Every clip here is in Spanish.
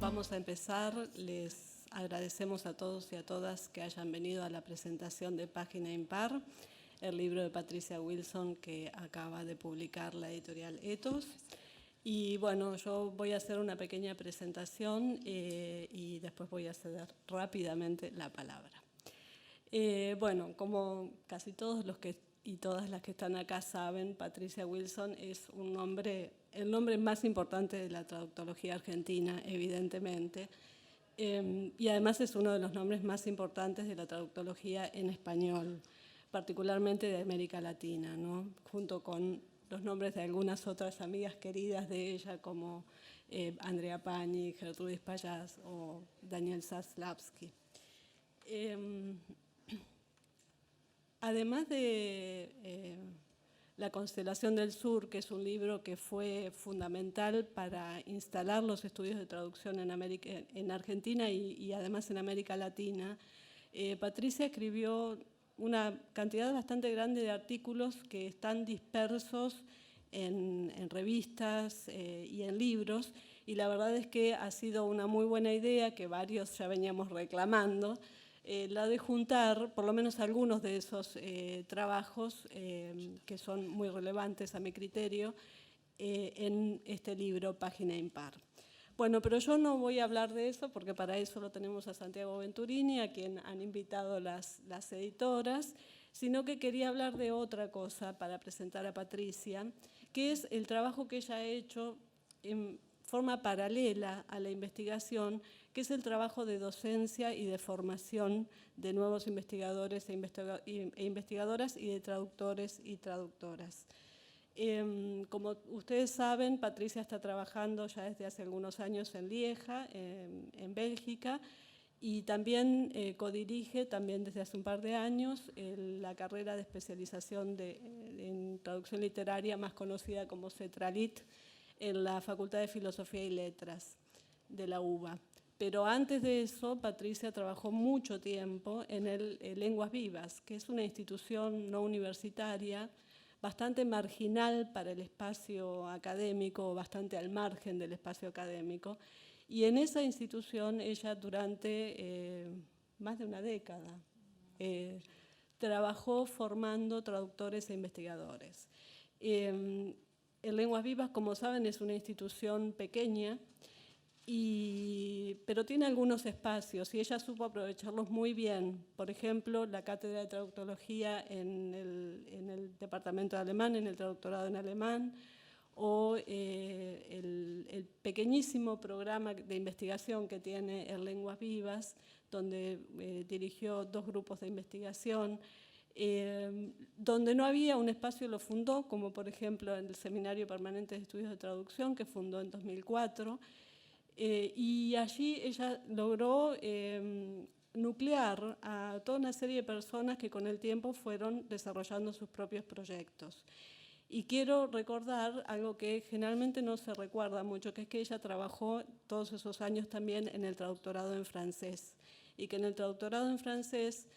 vamos a empezar. Les agradecemos a todos y a todas que hayan venido a la presentación de Página Impar, el libro de Patricia Wilson que acaba de publicar la editorial Ethos. Y bueno, yo voy a hacer una pequeña presentación y después voy a ceder rápidamente la palabra. Bueno, como casi todos los que y todas las que están acá saben, Patricia Wilson es el nombre más importante de la traductología argentina, evidentemente, y además es uno de los nombres más importantes de la traductología en español, particularmente de América Latina, ¿no? Junto con los nombres de algunas otras amigas queridas de ella, como Andrea Pagni, Gertrudis Payás o Daniel Zaslavsky. Además de La constelación del sur, que es un libro que fue fundamental para instalar los estudios de traducción en Argentina y además en América Latina, Patricia escribió una cantidad bastante grande de artículos que están dispersos en revistas y en libros, y la verdad es que ha sido una muy buena idea que varios ya veníamos reclamando, la de juntar por lo menos algunos de esos trabajos que son muy relevantes a mi criterio en este libro Página Impar. Bueno, pero yo no voy a hablar de eso porque para eso lo tenemos a Santiago Venturini, a quien han invitado las editoras, sino que quería hablar de otra cosa para presentar a Patricia, que es el trabajo que ella ha hecho en forma paralela a la investigación, que es el trabajo de docencia y de formación de nuevos investigadores e investigadoras y de traductores y traductoras. Como ustedes saben, Patricia está trabajando ya desde hace algunos años en Lieja, en Bélgica, y también codirige, también desde hace un par de años, la carrera de especialización en traducción literaria más conocida como CETRALIT, en la Facultad de Filosofía y Letras de la UBA. Pero antes de eso, Patricia trabajó mucho tiempo en Lenguas Vivas, que es una institución no universitaria bastante marginal para el espacio académico, bastante al margen del espacio académico. Y en esa institución ella durante más de una década trabajó formando traductores e investigadores. En Lenguas Vivas, como saben, es una institución pequeña, pero tiene algunos espacios y ella supo aprovecharlos muy bien. Por ejemplo, la cátedra de traductología en el departamento de alemán, en el traductorado en alemán, o el pequeñísimo programa de investigación que tiene en Lenguas Vivas, donde dirigió 2 grupos de investigación. Donde no había un espacio lo fundó, como por ejemplo en el Seminario Permanente de Estudios de Traducción, que fundó en 2004, y allí ella logró nuclear a toda una serie de personas que con el tiempo fueron desarrollando sus propios proyectos. Y quiero recordar algo que generalmente no se recuerda mucho, que es que ella trabajó todos esos años también en el traductorado en francés, y que en el traductorado en francés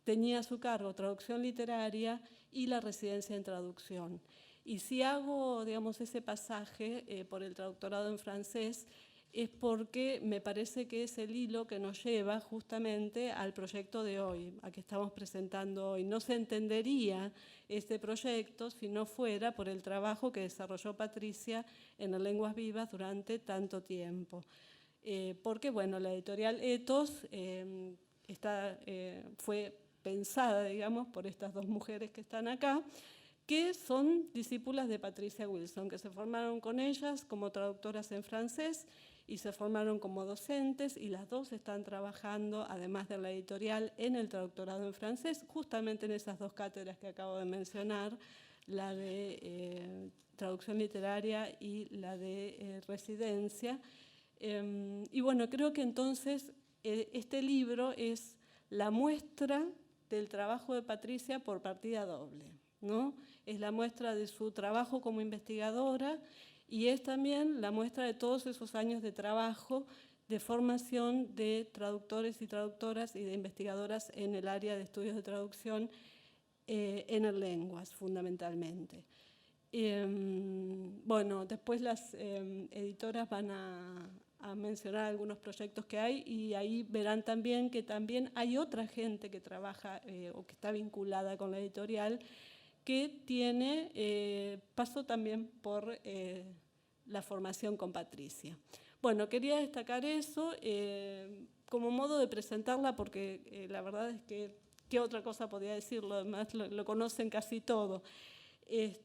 tenía a su cargo traducción literaria y la residencia en traducción. Y si hago, digamos, ese pasaje por el traductorado en francés, es porque me parece que es el hilo que nos lleva justamente al proyecto de hoy, a que estamos presentando hoy. No se entendería este proyecto si no fuera por el trabajo que desarrolló Patricia en Lenguas Vivas durante tanto tiempo. Porque, bueno, la editorial Ethos fue pensada, digamos, por estas 2 mujeres que están acá, que son discípulas de Patricia Wilson, que se formaron con ellas como traductoras en francés y se formaron como docentes, y las 2 están trabajando, además de la editorial, en el traductorado en francés, justamente en esas 2 cátedras que acabo de mencionar, la de traducción literaria y la de residencia. Y bueno, creo que entonces este libro es la muestra del trabajo de Patricia por partida doble, ¿no? Es la muestra de su trabajo como investigadora y es también la muestra de todos esos años de trabajo, de formación de traductores y traductoras y de investigadoras en el área de estudios de traducción en lenguas, fundamentalmente. Bueno, después las editoras van a mencionar algunos proyectos que hay y ahí verán también que también hay otra gente que trabaja o que está vinculada con la editorial que tiene paso también por la formación con Patricia. Bueno, quería destacar eso como modo de presentarla porque la verdad es que ¿qué otra cosa podría decirlo? Además lo conocen casi todo. Antes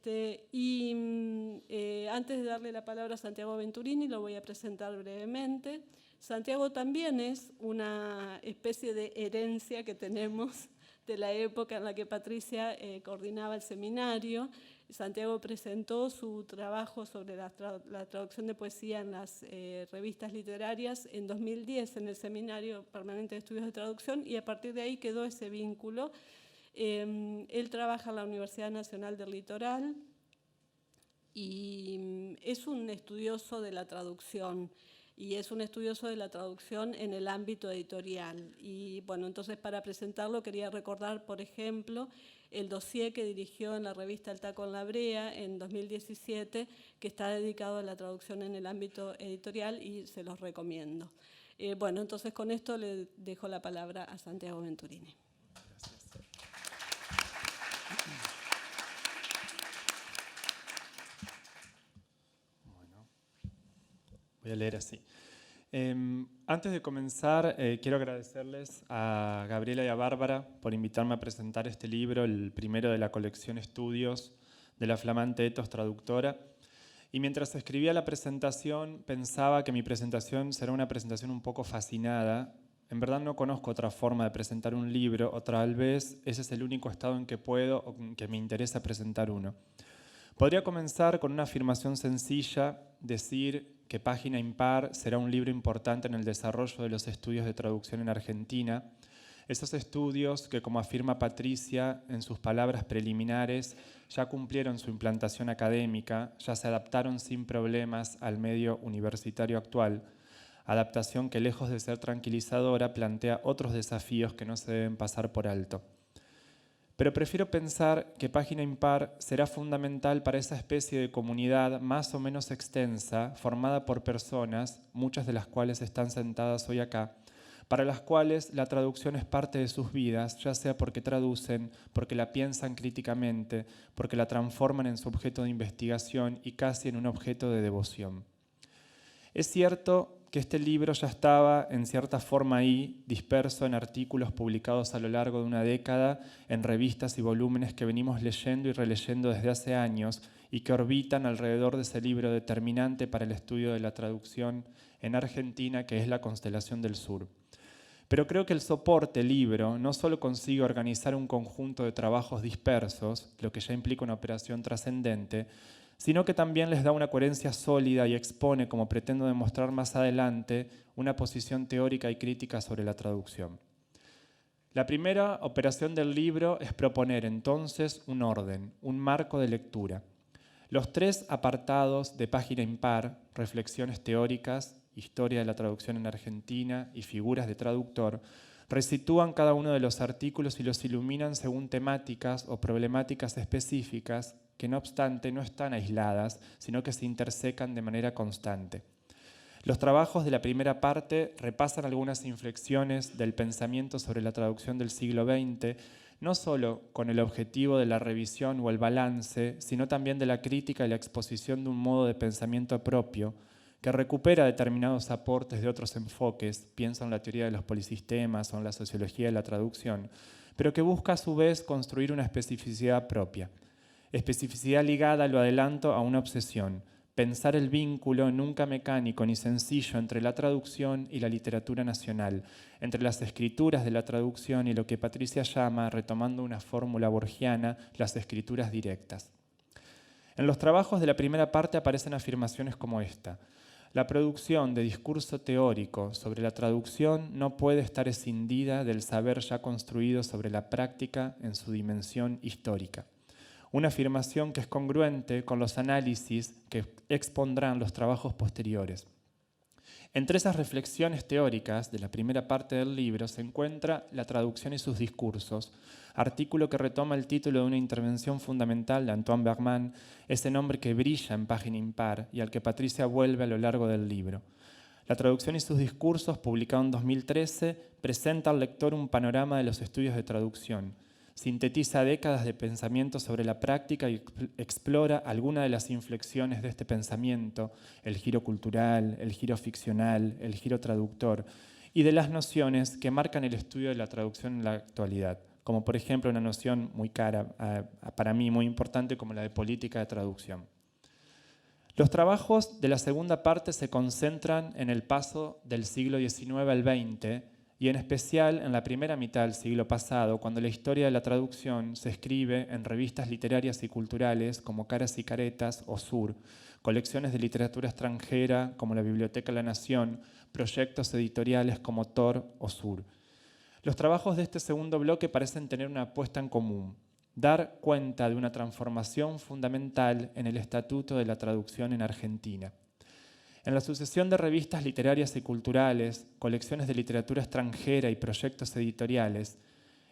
de darle la palabra a Santiago Venturini, lo voy a presentar brevemente. Santiago también es una especie de herencia que tenemos de la época en la que Patricia coordinaba el seminario. Santiago presentó su trabajo sobre la traducción de poesía en las revistas literarias en 2010 en el Seminario Permanente de Estudios de Traducción y a partir de ahí quedó ese vínculo. Él trabaja en la Universidad Nacional del Litoral y es un estudioso de la traducción y es un estudioso de la traducción en el ámbito editorial. Y bueno, entonces para presentarlo quería recordar, por ejemplo, el dossier que dirigió en la revista El Taco en la Brea en 2017, que está dedicado a la traducción en el ámbito editorial y se los recomiendo. Bueno, entonces con esto le dejo la palabra a Santiago Venturini. Voy a leer así. Antes de comenzar, quiero agradecerles a Gabriela y a Bárbara por invitarme a presentar este libro, el primero de la colección Estudios de la flamante Ethos Traductora. Y mientras escribía la presentación, pensaba que mi presentación será una presentación un poco fascinada. En verdad no conozco otra forma de presentar un libro, o tal vez ese es el único estado en que puedo o en que me interesa presentar uno. Podría comenzar con una afirmación sencilla, decir que Página Impar será un libro importante en el desarrollo de los estudios de traducción en Argentina. Esos estudios que, como afirma Patricia en sus palabras preliminares, ya cumplieron su implantación académica, ya se adaptaron sin problemas al medio universitario actual, adaptación que, lejos de ser tranquilizadora, plantea otros desafíos que no se deben pasar por alto. Pero prefiero pensar que Página Impar será fundamental para esa especie de comunidad más o menos extensa, formada por personas, muchas de las cuales están sentadas hoy acá, para las cuales la traducción es parte de sus vidas, ya sea porque traducen, porque la piensan críticamente, porque la transforman en su objeto de investigación y casi en un objeto de devoción. Es cierto que este libro ya estaba en cierta forma ahí, disperso en artículos publicados a lo largo de una década, en revistas y volúmenes que venimos leyendo y releyendo desde hace años y que orbitan alrededor de ese libro determinante para el estudio de la traducción en Argentina, que es La Constelación del Sur. Pero creo que el soporte libro no solo consigue organizar un conjunto de trabajos dispersos, lo que ya implica una operación trascendente, sino que también les da una coherencia sólida y expone, como pretendo demostrar más adelante, una posición teórica y crítica sobre la traducción. La primera operación del libro es proponer entonces un orden, un marco de lectura. Los 3 apartados de Página Impar, reflexiones teóricas, historia de la traducción en Argentina y figuras de traductor, resitúan cada uno de los artículos y los iluminan según temáticas o problemáticas específicas que no obstante no están aisladas, sino que se intersecan de manera constante. Los trabajos de la primera parte repasan algunas inflexiones del pensamiento sobre la traducción del siglo XX, no solo con el objetivo de la revisión o el balance, sino también de la crítica y la exposición de un modo de pensamiento propio, que recupera determinados aportes de otros enfoques, pienso en la teoría de los polisistemas o en la sociología de la traducción, pero que busca a su vez construir una especificidad propia. Especificidad ligada, lo adelanto, a una obsesión, pensar el vínculo nunca mecánico ni sencillo entre la traducción y la literatura nacional, entre las escrituras de la traducción y lo que Patricia llama, retomando una fórmula borgiana, las escrituras directas. En los trabajos de la primera parte aparecen afirmaciones como esta: la producción de discurso teórico sobre la traducción no puede estar escindida del saber ya construido sobre la práctica en su dimensión histórica. Una afirmación que es congruente con los análisis que expondrán los trabajos posteriores. Entre esas reflexiones teóricas de la primera parte del libro se encuentra La traducción y sus discursos, artículo que retoma el título de una intervención fundamental de Antoine Bergman, ese nombre que brilla en página impar y al que Patricia vuelve a lo largo del libro. La traducción y sus discursos, publicado en 2013, presenta al lector un panorama de los estudios de traducción. Sintetiza décadas de pensamiento sobre la práctica y explora algunas de las inflexiones de este pensamiento, el giro cultural, el giro ficcional, el giro traductor, y de las nociones que marcan el estudio de la traducción en la actualidad, como por ejemplo una noción muy cara, para mí muy importante, como la de política de traducción. Los trabajos de la segunda parte se concentran en el paso del siglo XIX al XX, y en especial en la primera mitad del siglo pasado, cuando la historia de la traducción se escribe en revistas literarias y culturales como Caras y Caretas o Sur, colecciones de literatura extranjera como la Biblioteca de la Nación, proyectos editoriales como Tor o Sur. Los trabajos de este segundo bloque parecen tener una apuesta en común: dar cuenta de una transformación fundamental en el estatuto de la traducción en Argentina. En la sucesión de revistas literarias y culturales, colecciones de literatura extranjera y proyectos editoriales,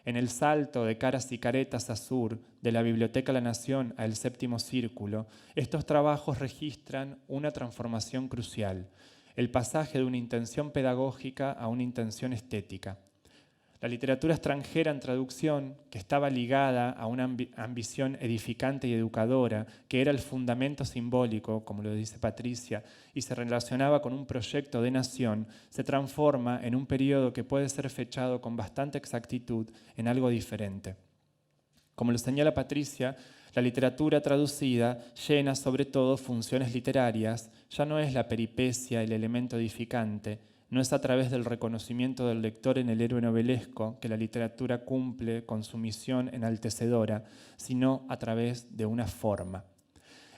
en el salto de Caras y Caretas a Sur, de la Biblioteca de la Nación a El Séptimo Círculo, estos trabajos registran una transformación crucial, el pasaje de una intención pedagógica a una intención estética. La literatura extranjera en traducción, que estaba ligada a una ambición edificante y educadora, que era el fundamento simbólico, como lo dice Patricia, y se relacionaba con un proyecto de nación, se transforma en un periodo que puede ser fechado con bastante exactitud en algo diferente. Como lo señala Patricia, la literatura traducida llena sobre todo funciones literarias, ya no es la peripecia el elemento edificante, no es a través del reconocimiento del lector en el héroe novelesco que la literatura cumple con su misión enaltecedora, sino a través de una forma.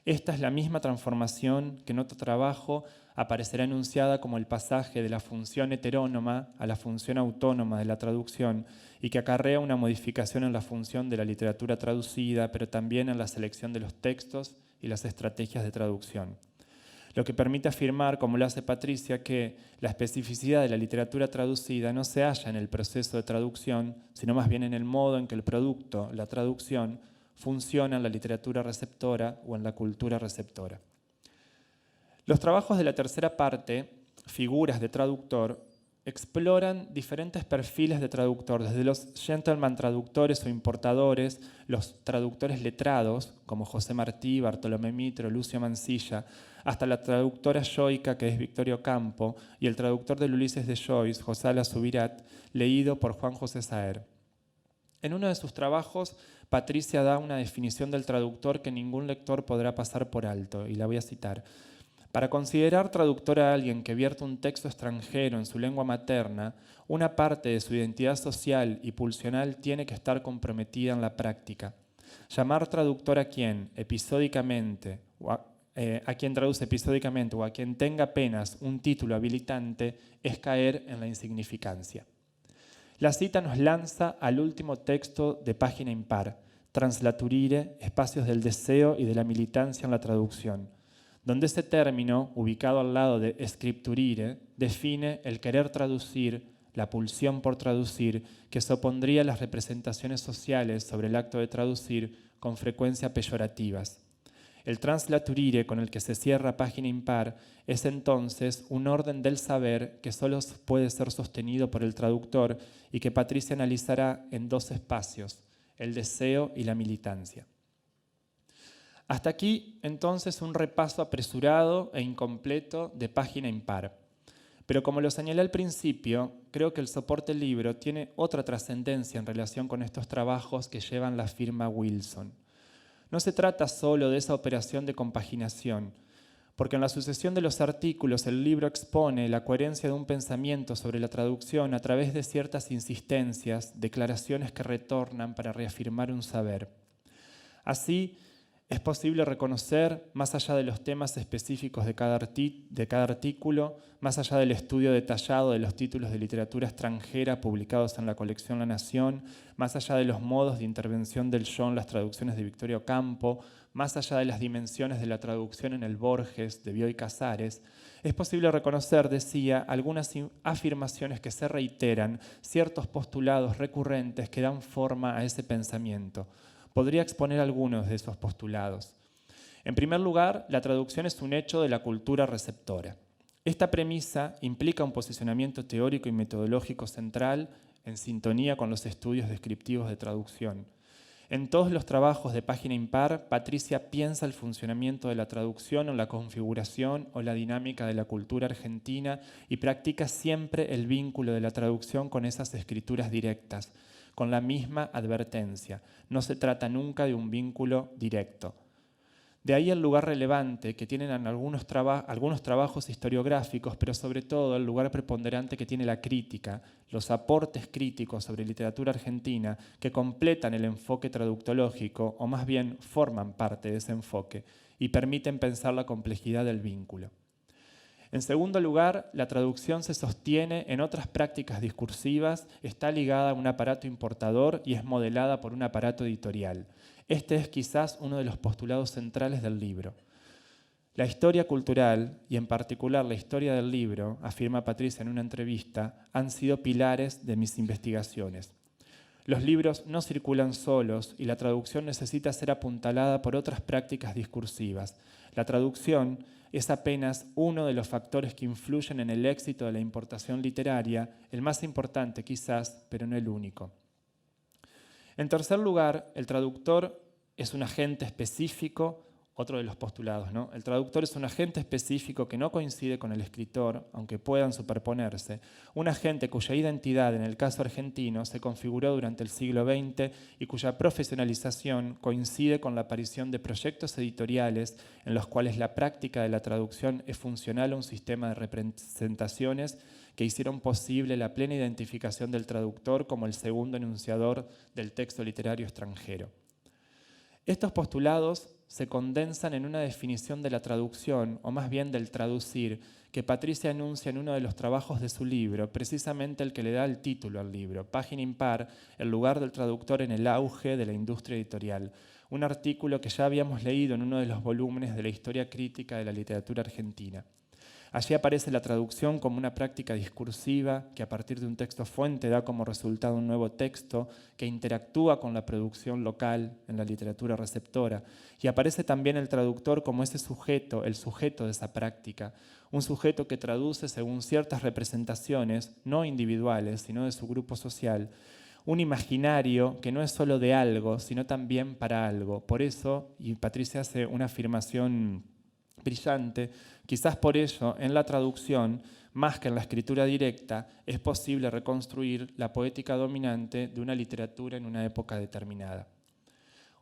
Esta es la misma transformación que en otro trabajo aparecerá enunciada como el pasaje de la función heterónoma a la función autónoma de la traducción y que acarrea una modificación en la función de la literatura traducida, pero también en la selección de los textos y las estrategias de traducción. Lo que permite afirmar, como lo hace Patricia, que la especificidad de la literatura traducida no se halla en el proceso de traducción, sino más bien en el modo en que el producto, la traducción, funciona en la literatura receptora o en la cultura receptora. Los trabajos de la tercera parte, Figuras de traductor, exploran diferentes perfiles de traductor, desde los gentleman traductores o importadores, los traductores letrados, como José Martí, Bartolomé Mitro, Lucio Mansilla, hasta la traductora yoica, que es Victoria Ocampo, y el traductor del Ulises de Joyce, José Ala Subirat, leído por Juan José Saer. En uno de sus trabajos, Patricia da una definición del traductor que ningún lector podrá pasar por alto, y la voy a citar. Para considerar traductor a alguien que vierte un texto extranjero en su lengua materna, una parte de su identidad social y pulsional tiene que estar comprometida en la práctica. Llamar traductor a quien episódicamente, a quien traduce episódicamente o a quien tenga apenas un título habilitante es caer en la insignificancia. La cita nos lanza al último texto de Página Impar, Translaturire, Espacios del Deseo y de la Militancia en la Traducción, donde ese término, ubicado al lado de scripturire, define el querer traducir, la pulsión por traducir, que se opondría a las representaciones sociales sobre el acto de traducir, con frecuencia peyorativas. El translaturire con el que se cierra Página Impar es entonces un orden del saber que solo puede ser sostenido por el traductor y que Patricia analizará en dos espacios, el deseo y la militancia. Hasta aquí, entonces, un repaso apresurado e incompleto de Página Impar. Pero como lo señalé al principio, creo que el soporte libro tiene otra trascendencia en relación con estos trabajos que llevan la firma Wilson. No se trata solo de esa operación de compaginación, porque en la sucesión de los artículos el libro expone la coherencia de un pensamiento sobre la traducción a través de ciertas insistencias, declaraciones que retornan para reafirmar un saber. Así, Es posible reconocer, más allá de los temas específicos de cada artículo, más allá del estudio detallado de los títulos de literatura extranjera publicados en la colección La Nación, más allá de los modos de intervención del yo en las traducciones de Victoria Ocampo, más allá de las dimensiones de la traducción en el Borges de Bioy Casares, es posible reconocer, decía, algunas afirmaciones que se reiteran, ciertos postulados recurrentes que dan forma a ese pensamiento. Podría exponer algunos de esos postulados. En primer lugar, la traducción es un hecho de la cultura receptora. Esta premisa implica un posicionamiento teórico y metodológico central en sintonía con los estudios descriptivos de traducción. En todos los trabajos de Página Impar, Patricia piensa el funcionamiento de la traducción o la configuración o la dinámica de la cultura argentina y practica siempre el vínculo de la traducción con esas escrituras directas, con la misma advertencia. No se trata nunca de un vínculo directo. De ahí el lugar relevante que tienen en algunos trabajos historiográficos, pero sobre todo el lugar preponderante que tiene la crítica, los aportes críticos sobre literatura argentina que completan el enfoque traductológico, o más bien forman parte de ese enfoque, y permiten pensar la complejidad del vínculo. En segundo lugar, la traducción se sostiene en otras prácticas discursivas, está ligada a un aparato importador y es modelada por un aparato editorial. Este es quizás uno de los postulados centrales del libro. La historia cultural, y en particular la historia del libro, afirma Patricia en una entrevista, han sido pilares de mis investigaciones. Los libros no circulan solos y la traducción necesita ser apuntalada por otras prácticas discursivas. La traducción es apenas uno de los factores que influyen en el éxito de la importación literaria, el más importante quizás, pero no el único. En tercer lugar, el traductor es un agente específico, otro de los postulados, ¿no? El traductor es un agente específico que no coincide con el escritor, aunque puedan superponerse, un agente cuya identidad, en el caso argentino, se configuró durante el siglo XX y cuya profesionalización coincide con la aparición de proyectos editoriales en los cuales la práctica de la traducción es funcional a un sistema de representaciones que hicieron posible la plena identificación del traductor como el segundo enunciador del texto literario extranjero. Estos postulados se condensan en una definición de la traducción, o más bien del traducir, que Patricia anuncia en uno de los trabajos de su libro, precisamente el que le da el título al libro, Página Impar, el lugar del traductor en el auge de la industria editorial, un artículo que ya habíamos leído en uno de los volúmenes de la historia crítica de la literatura argentina. Allí aparece la traducción como una práctica discursiva que a partir de un texto fuente da como resultado un nuevo texto que interactúa con la producción local en la literatura receptora. Y aparece también el traductor como ese sujeto, el sujeto de esa práctica, un sujeto que traduce según ciertas representaciones, no individuales, sino de su grupo social, un imaginario que no es solo de algo, sino también para algo. Por eso, y Patricia hace una afirmación brillante, quizás por ello, en la traducción, más que en la escritura directa, es posible reconstruir la poética dominante de una literatura en una época determinada.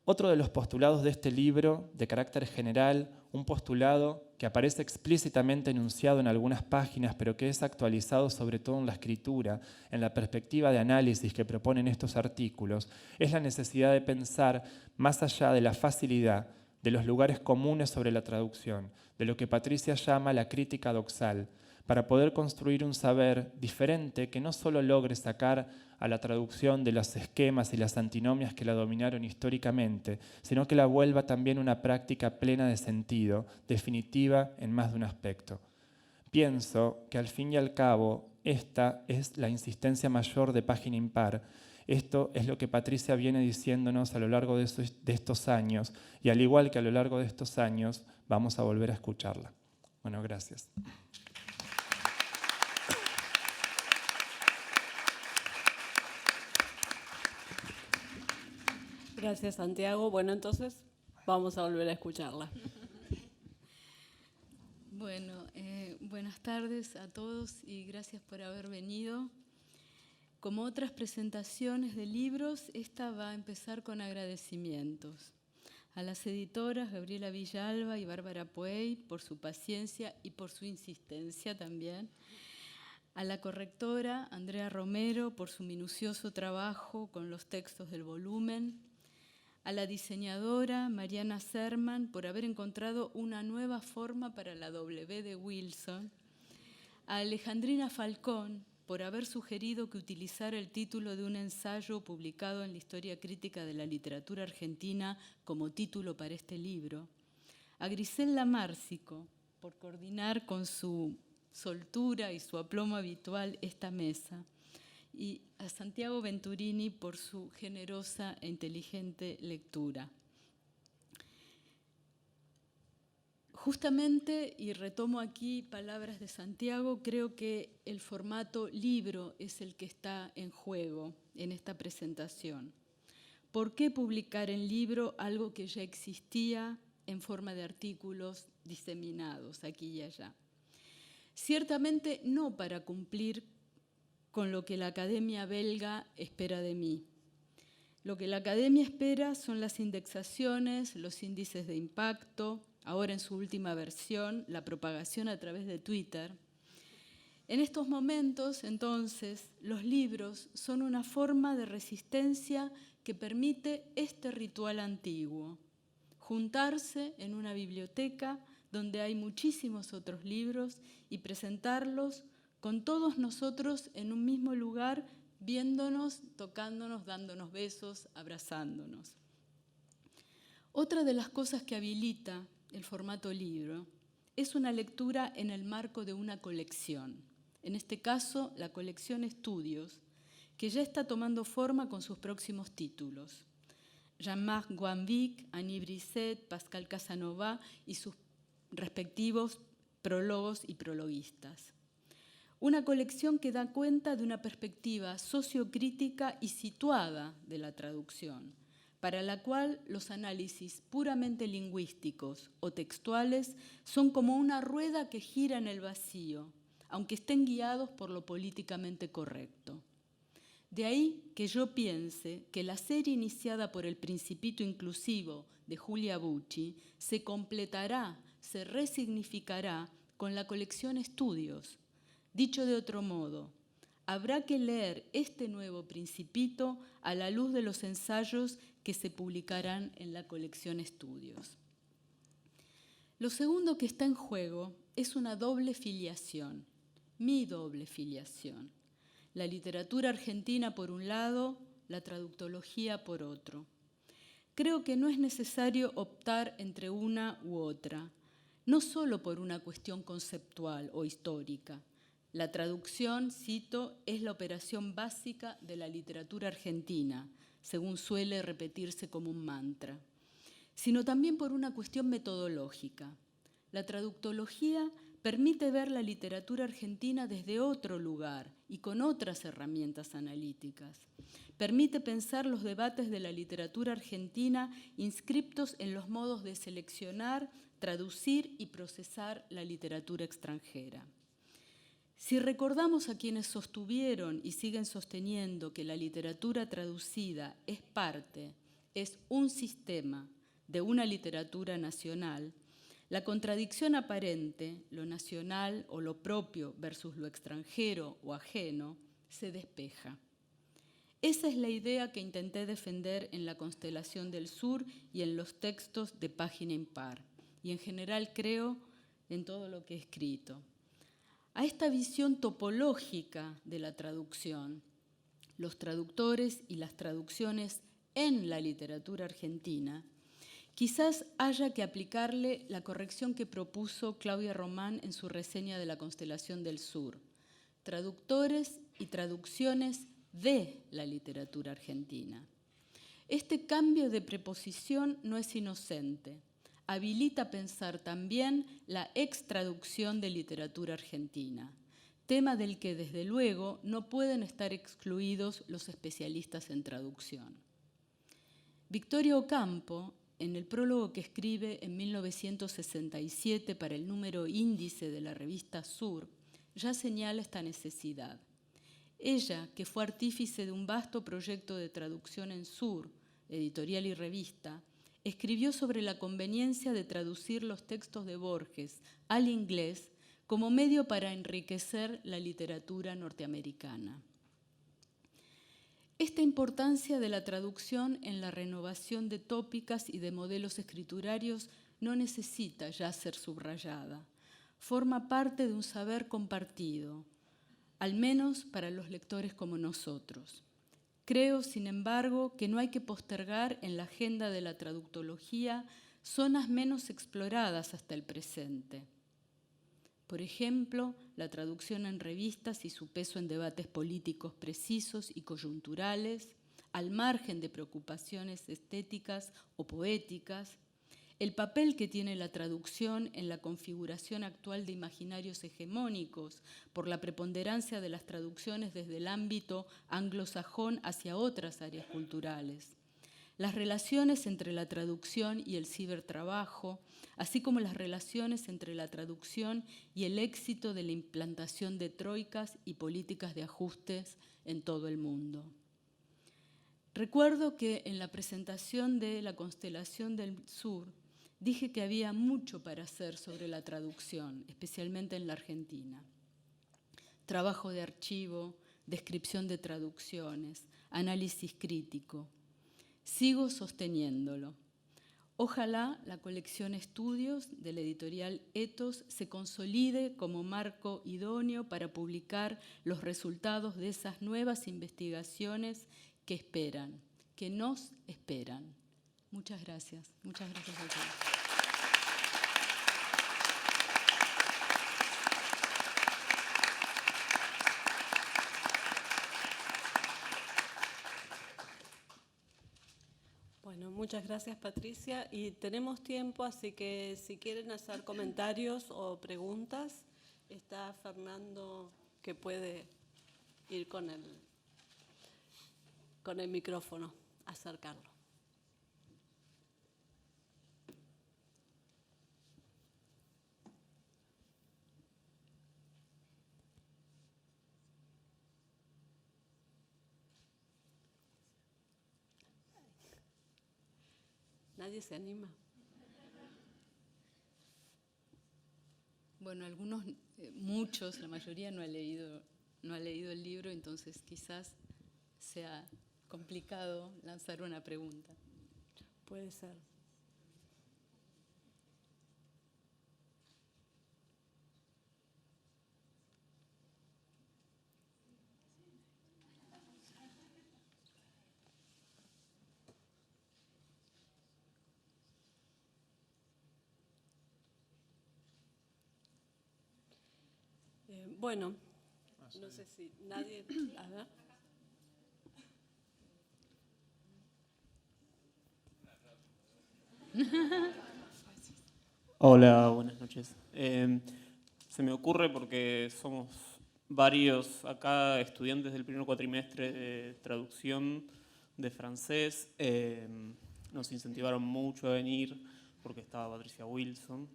Otro de los postulados de este libro, de carácter general, un postulado que aparece explícitamente enunciado en algunas páginas, pero que es actualizado sobre todo en la escritura, en la perspectiva de análisis que proponen estos artículos, es la necesidad de pensar más allá de la facilidad de los lugares comunes sobre la traducción, de lo que Patricia llama la crítica doxal, para poder construir un saber diferente que no solo logre sacar a la traducción de los esquemas y las antinomias que la dominaron históricamente, sino que la vuelva también una práctica plena de sentido, definitiva en más de un aspecto. Pienso que al fin y al cabo esta es la insistencia mayor de Página Impar. Esto es lo que Patricia viene diciéndonos a lo largo de estos años, y al igual que a lo largo de estos años, vamos a volver a escucharla. Bueno, gracias. Gracias, Santiago. Bueno, entonces vamos a volver a escucharla. Bueno, buenas tardes a todos y gracias por haber venido. Como otras presentaciones de libros, esta va a empezar con agradecimientos a las editoras Gabriela Villalba y Bárbara Puey por su paciencia y por su insistencia también, a la correctora Andrea Romero por su minucioso trabajo con los textos del volumen, a la diseñadora Mariana Serman por haber encontrado una nueva forma para la W de Wilson, a Alejandrina Falcón por haber sugerido que utilizara el título de un ensayo publicado en la Historia Crítica de la Literatura Argentina como título para este libro, a Griselda Márcico por coordinar con su soltura y su aplomo habitual esta mesa, y a Santiago Venturini por su generosa e inteligente lectura. Justamente, y retomo aquí palabras de Santiago, creo que el formato libro es el que está en juego en esta presentación. ¿Por qué publicar en libro algo que ya existía en forma de artículos diseminados aquí y allá? Ciertamente no para cumplir con lo que la Academia belga espera de mí. Lo que la Academia espera son las indexaciones, los índices de impacto, ahora en su última versión, la propagación a través de Twitter. En estos momentos, entonces, los libros son una forma de resistencia que permite este ritual antiguo: juntarse en una biblioteca donde hay muchísimos otros libros y presentarlos con todos nosotros en un mismo lugar, viéndonos, tocándonos, dándonos besos, abrazándonos. Otra de las cosas que habilita el formato libro es una lectura en el marco de una colección. En este caso, la colección Estudios, que ya está tomando forma con sus próximos títulos. Jean-Marc Guanvic, Annie Brisset, Pascal Casanova y sus respectivos prólogos y prologuistas. Una colección que da cuenta de una perspectiva sociocrítica y situada de la traducción, para la cual los análisis puramente lingüísticos o textuales son como una rueda que gira en el vacío, aunque estén guiados por lo políticamente correcto. De ahí que yo piense que la serie iniciada por El Principito Inclusivo de Julia Bucci se completará, se resignificará con la colección Estudios. Dicho de otro modo, habrá que leer este nuevo Principito a la luz de los ensayos que se publicarán en la colección Estudios. Lo segundo que está en juego es una doble filiación, mi doble filiación. La literatura argentina por un lado, la traductología por otro. Creo que no es necesario optar entre una u otra, no solo por una cuestión conceptual o histórica. La traducción, cito, es la operación básica de la literatura argentina, según suele repetirse como un mantra, sino también por una cuestión metodológica. La traductología permite ver la literatura argentina desde otro lugar y con otras herramientas analíticas. Permite pensar los debates de la literatura argentina inscriptos en los modos de seleccionar, traducir y procesar la literatura extranjera. Si recordamos a quienes sostuvieron y siguen sosteniendo que la literatura traducida es parte, es un sistema de una literatura nacional, la contradicción aparente, lo nacional o lo propio versus lo extranjero o ajeno, se despeja. Esa es la idea que intenté defender en La Constelación del Sur y en los textos de Página Impar, y en general creo en todo lo que he escrito. A esta visión topológica de la traducción, los traductores y las traducciones en la literatura argentina, quizás haya que aplicarle la corrección que propuso Claudia Román en su reseña de La Constelación del Sur. Traductores y traducciones de la literatura argentina. Este cambio de preposición no es inocente. Habilita pensar también la extraducción de literatura argentina, tema del que desde luego no pueden estar excluidos los especialistas en traducción. Victoria Ocampo, en el prólogo que escribe en 1967 para el número índice de la revista Sur, ya señala esta necesidad. Ella, que fue artífice de un vasto proyecto de traducción en Sur, editorial y revista, escribió sobre la conveniencia de traducir los textos de Borges al inglés como medio para enriquecer la literatura norteamericana. Esta importancia de la traducción en la renovación de tópicas y de modelos escriturarios no necesita ya ser subrayada. Forma parte de un saber compartido, al menos para los lectores como nosotros. Creo, sin embargo, que no hay que postergar en la agenda de la traductología zonas menos exploradas hasta el presente. Por ejemplo, la traducción en revistas y su peso en debates políticos precisos y coyunturales, al margen de preocupaciones estéticas o poéticas, el papel que tiene la traducción en la configuración actual de imaginarios hegemónicos por la preponderancia de las traducciones desde el ámbito anglosajón hacia otras áreas culturales. Las relaciones entre la traducción y el cibertrabajo, así como las relaciones entre la traducción y el éxito de la implantación de troicas y políticas de ajustes en todo el mundo. Recuerdo que en la presentación de La Constelación del Sur dije que había mucho para hacer sobre la traducción, especialmente en la Argentina. Trabajo de archivo, descripción de traducciones, análisis crítico. Sigo sosteniéndolo. Ojalá la colección Estudios de la editorial Ethos se consolide como marco idóneo para publicar los resultados de esas nuevas investigaciones que esperan, que nos esperan. Muchas gracias. Muchas gracias a todos. Bueno, muchas gracias, Patricia. Y tenemos tiempo, así que si quieren hacer comentarios o preguntas, está Fernando que puede ir con el micrófono, acercarlo. ¿Nadie se anima? Bueno, algunos, muchos, la mayoría no ha leído el libro, entonces quizás sea complicado lanzar una pregunta. Puede ser. Bueno, no sé si nadie... A ver. Hola, buenas noches. Se me ocurre porque somos varios acá estudiantes del primer cuatrimestre de traducción de francés. Nos incentivaron mucho a venir porque estaba Patricia Wilson.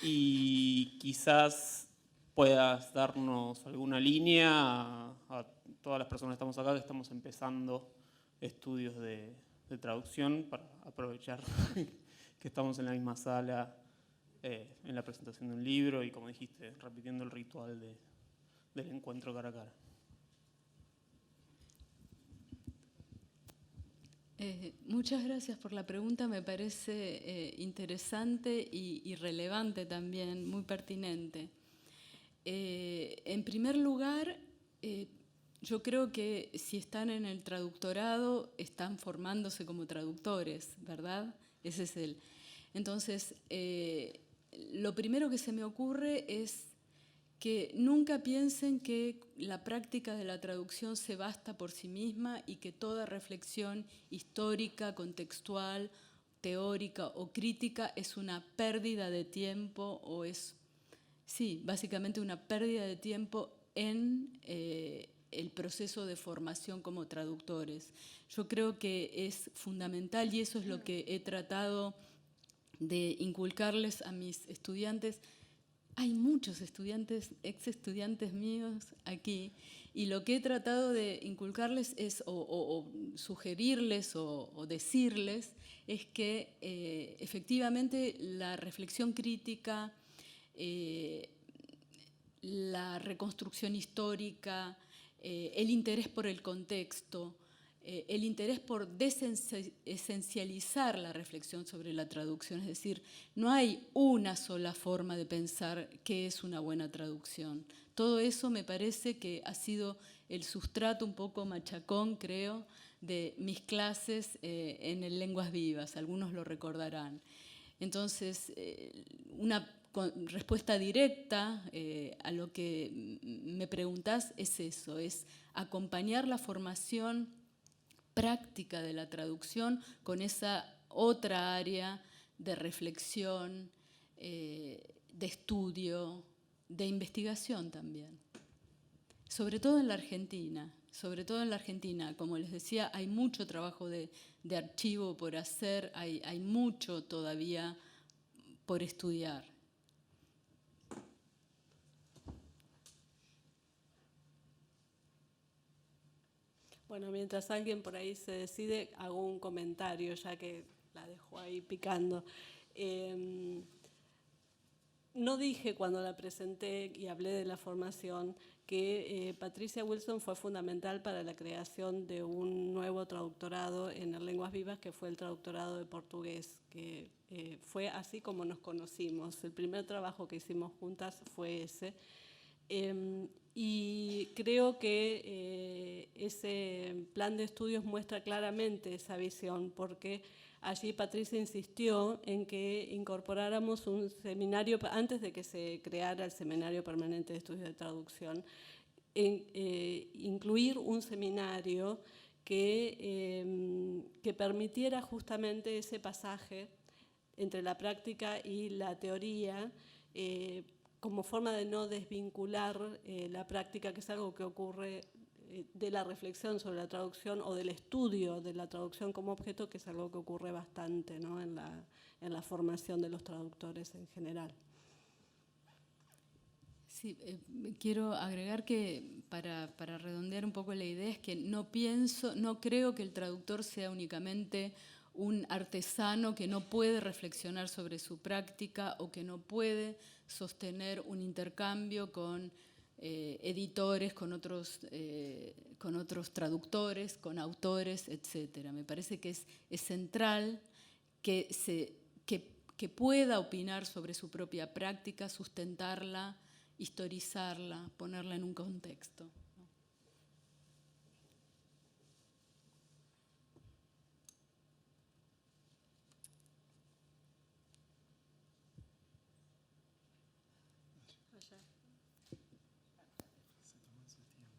Y quizás puedas darnos alguna línea a todas las personas que estamos acá, que estamos empezando estudios de traducción, para aprovechar que estamos en la misma sala en la presentación de un libro y, como dijiste, repitiendo el ritual del encuentro cara a cara. Muchas gracias por la pregunta, me parece interesante y relevante también, muy pertinente. En primer lugar, yo creo que si están en el traductorado, están formándose como traductores, ¿verdad? Ese es el. Entonces, lo primero que se me ocurre es que nunca piensen que la práctica de la traducción se basta por sí misma y que toda reflexión histórica, contextual, teórica o crítica es una pérdida de tiempo o es, sí, básicamente una pérdida de tiempo en el proceso de formación como traductores. Yo creo que es fundamental y eso es lo que he tratado de inculcarles a mis estudiantes. Hay muchos estudiantes, ex estudiantes míos aquí, y lo que he tratado de inculcarles es, o sugerirles o decirles, es que efectivamente la reflexión crítica, la reconstrucción histórica, el interés por el contexto, el interés por desesencializar la reflexión sobre la traducción. Es decir, no hay una sola forma de pensar qué es una buena traducción. Todo eso me parece que ha sido el sustrato un poco machacón, creo, de mis clases en el Lenguas Vivas. Algunos lo recordarán. Entonces, una respuesta directa a lo que me preguntás es eso, es acompañar la formación práctica de la traducción con esa otra área de reflexión, de estudio, de investigación también. Sobre todo en la Argentina. Sobre todo en la Argentina, como les decía, hay mucho trabajo de archivo por hacer, hay mucho todavía por estudiar. Bueno, mientras alguien por ahí se decide, hago un comentario, ya que la dejo ahí picando. No dije cuando la presenté y hablé de la formación que Patricia Wilson fue fundamental para la creación de un nuevo traductorado en el Lenguas Vivas, que fue el traductorado de portugués, que fue así como nos conocimos. El primer trabajo que hicimos juntas fue ese. Y creo que ese plan de estudios muestra claramente esa visión, porque allí Patricia insistió en que incorporáramos un seminario, antes de que se creara el Seminario Permanente de Estudios de Traducción, incluir un seminario que permitiera justamente ese pasaje entre la práctica y la teoría, como forma de no desvincular la práctica, que es algo que ocurre de la reflexión sobre la traducción o del estudio de la traducción como objeto, que es algo que ocurre bastante, ¿no?, en la formación de los traductores en general. Sí, quiero agregar que para redondear un poco la idea es que no creo que el traductor sea únicamente un artesano que no puede reflexionar sobre su práctica o que no puede sostener un intercambio con editores, con otros traductores, con autores, etc. Me parece que es central que pueda opinar sobre su propia práctica, sustentarla, historizarla, ponerla en un contexto.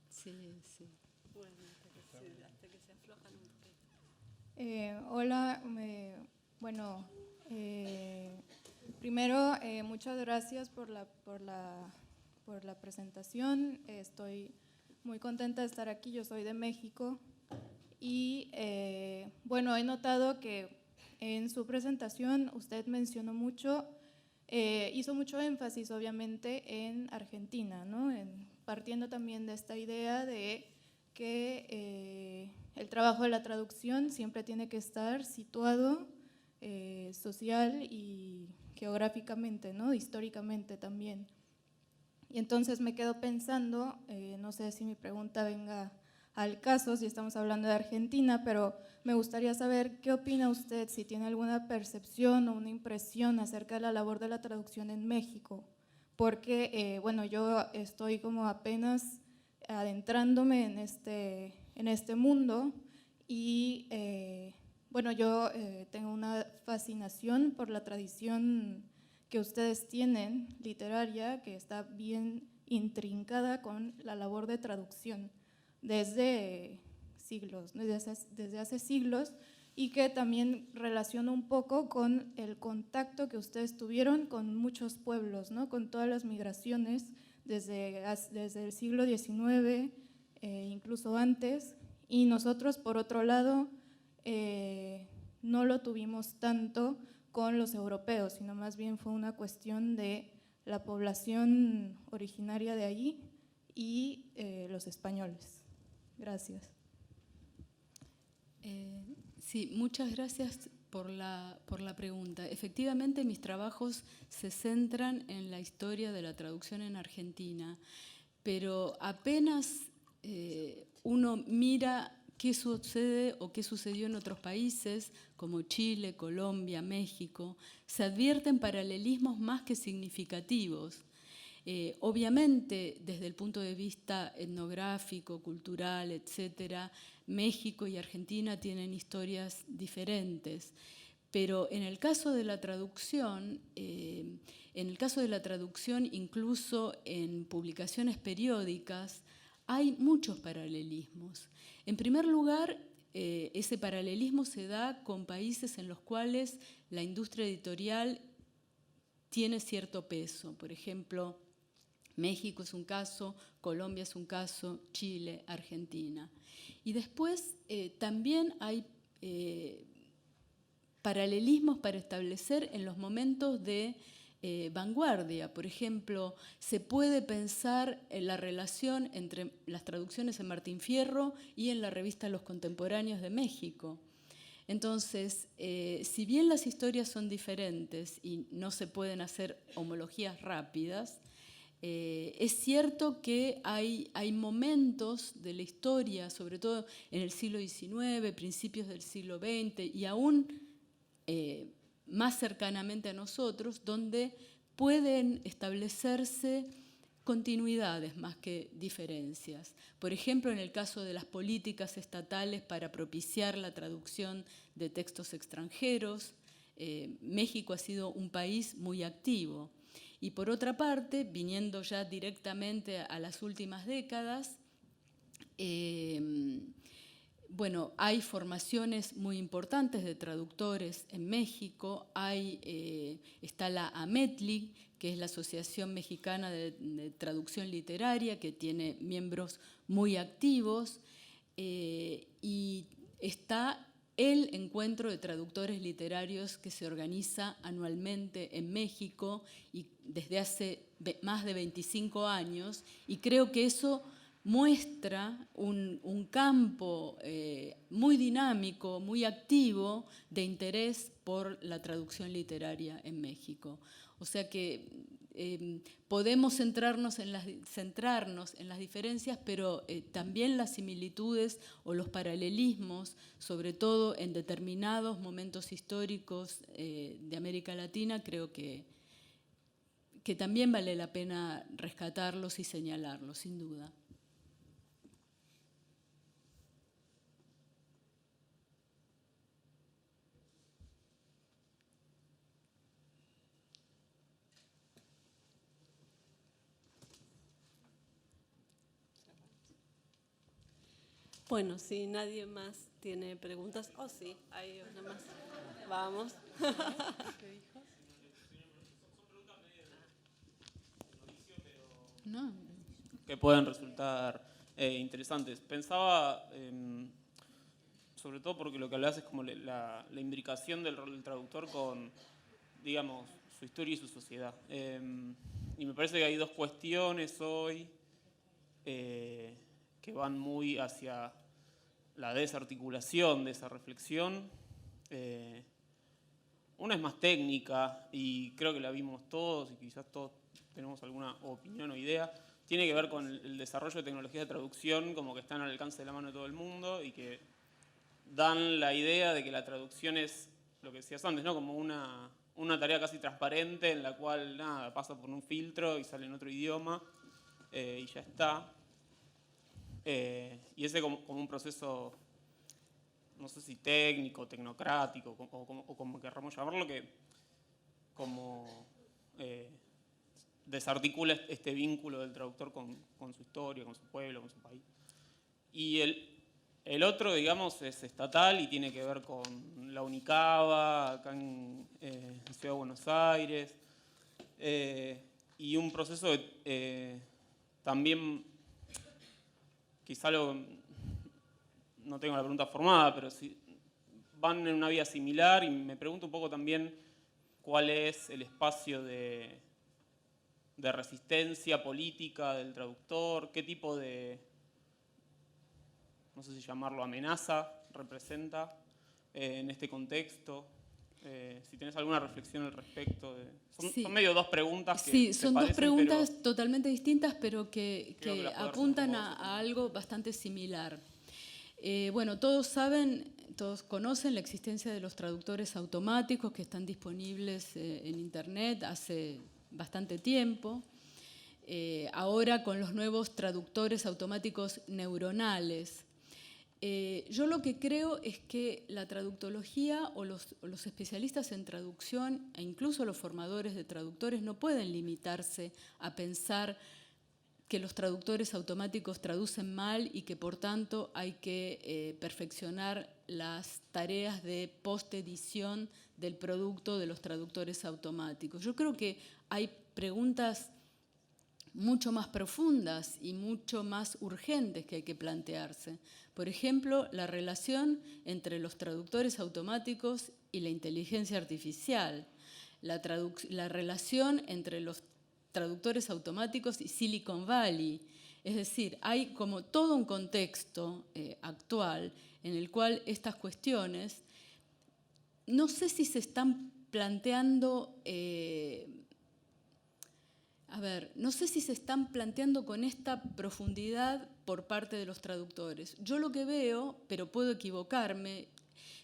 Sí, sí. Bueno, hasta que se aflojan un poquito. Hola, bueno, primero muchas gracias por la presentación. Estoy muy contenta de estar aquí. Yo soy de México y bueno, he notado que en su presentación usted mencionó mucho, hizo mucho énfasis obviamente en Argentina, ¿no? Partiendo también de esta idea de que el trabajo de la traducción siempre tiene que estar situado social y geográficamente, ¿no?, históricamente también. Y entonces me quedo pensando, no sé si mi pregunta venga al caso, si estamos hablando de Argentina, pero me gustaría saber qué opina usted, si tiene alguna percepción o una impresión acerca de la labor de la traducción en México. Porque, bueno, yo estoy como apenas adentrándome en este mundo y, bueno, yo tengo una fascinación por la tradición que ustedes tienen, literaria, que está bien intrincada con la labor de traducción desde siglos, desde hace siglos, y que también relaciona un poco con el contacto que ustedes tuvieron con muchos pueblos, ¿no?, con todas las migraciones desde el siglo XIX, incluso antes, y nosotros, por otro lado, no lo tuvimos tanto con los europeos, sino más bien fue una cuestión de la población originaria de allí y los españoles. Gracias. Sí, muchas gracias por la pregunta. Efectivamente, mis trabajos se centran en la historia de la traducción en Argentina, pero apenas uno mira qué sucede o qué sucedió en otros países como Chile, Colombia, México, se advierten paralelismos más que significativos. Obviamente, desde el punto de vista etnográfico, cultural, etcétera, México y Argentina tienen historias diferentes. Pero en el caso de la traducción, incluso en publicaciones periódicas, hay muchos paralelismos. En primer lugar, ese paralelismo se da con países en los cuales la industria editorial tiene cierto peso. Por ejemplo, México es un caso, Colombia es un caso, Chile, Argentina. Y después también hay paralelismos para establecer en los momentos de vanguardia. Por ejemplo, se puede pensar en la relación entre las traducciones en Martín Fierro y en la revista Los Contemporáneos de México. Entonces, si bien las historias son diferentes y no se pueden hacer homologías rápidas, es cierto que hay momentos de la historia, sobre todo en el siglo XIX, principios del siglo XX y aún más cercanamente a nosotros, donde pueden establecerse continuidades más que diferencias. Por ejemplo, en el caso de las políticas estatales para propiciar la traducción de textos extranjeros, México ha sido un país muy activo. Y por otra parte, viniendo ya directamente a las últimas décadas, bueno, hay formaciones muy importantes de traductores en México. Está la AMETLI, que es la Asociación Mexicana de Traducción Literaria, que tiene miembros muy activos, y está el Encuentro de Traductores Literarios que se organiza anualmente en México y desde hace más de 25 años, y creo que eso muestra un campo muy dinámico, muy activo de interés por la traducción literaria en México. O sea que podemos centrarnos en las diferencias, pero también las similitudes o los paralelismos, sobre todo en determinados momentos históricos de América Latina, creo que también vale la pena rescatarlos y señalarlos, sin duda. Bueno, si nadie más tiene preguntas, sí, hay una más. Vamos. No. Que pueden resultar interesantes. Pensaba, sobre todo porque lo que hablas es como la imbricación del rol del traductor con, digamos, su historia y su sociedad. Y me parece que hay dos cuestiones hoy que van muy hacia la desarticulación de esa reflexión. Una es más técnica y creo que la vimos todos y quizás todos tenemos alguna opinión o idea. Tiene que ver con el desarrollo de tecnologías de traducción como que están al alcance de la mano de todo el mundo y que dan la idea de que la traducción es lo que decías antes, ¿no? Como una tarea casi transparente en la cual nada, pasa por un filtro y sale en otro idioma y ya está. Y ese como un proceso, no sé si técnico, tecnocrático, o como querramos llamarlo, que como desarticula este vínculo del traductor con su historia, con su pueblo, con su país. Y el otro, digamos, es estatal y tiene que ver con la Unicaba, acá en Ciudad de Buenos Aires, y un proceso también, quizá no tengo la pregunta formada, pero sí van en una vía similar y me pregunto un poco también cuál es el espacio de resistencia política del traductor, qué tipo de, no sé si llamarlo amenaza, representa en este contexto. Si tienes alguna reflexión al respecto. Sí. Son medio dos preguntas que Sí, son dos parecen, preguntas pero totalmente distintas, pero que creo que las puedo apuntan responder vos. a algo bastante similar. Bueno, todos saben, todos conocen la existencia de los traductores automáticos que están disponibles en Internet hace bastante tiempo. Ahora con los nuevos traductores automáticos neuronales. Yo lo que creo es que la traductología o los especialistas en traducción e incluso los formadores de traductores no pueden limitarse a pensar que los traductores automáticos traducen mal y que por tanto hay que perfeccionar las tareas de postedición del producto de los traductores automáticos. Yo creo que hay preguntas mucho más profundas y mucho más urgentes que hay que plantearse. Por ejemplo, la relación entre los traductores automáticos y la inteligencia artificial, la relación entre los traductores automáticos y Silicon Valley. Es decir, hay como todo un contexto actual en el cual estas cuestiones no sé si se están planteando... no sé si se están planteando con esta profundidad por parte de los traductores. Yo lo que veo, pero puedo equivocarme,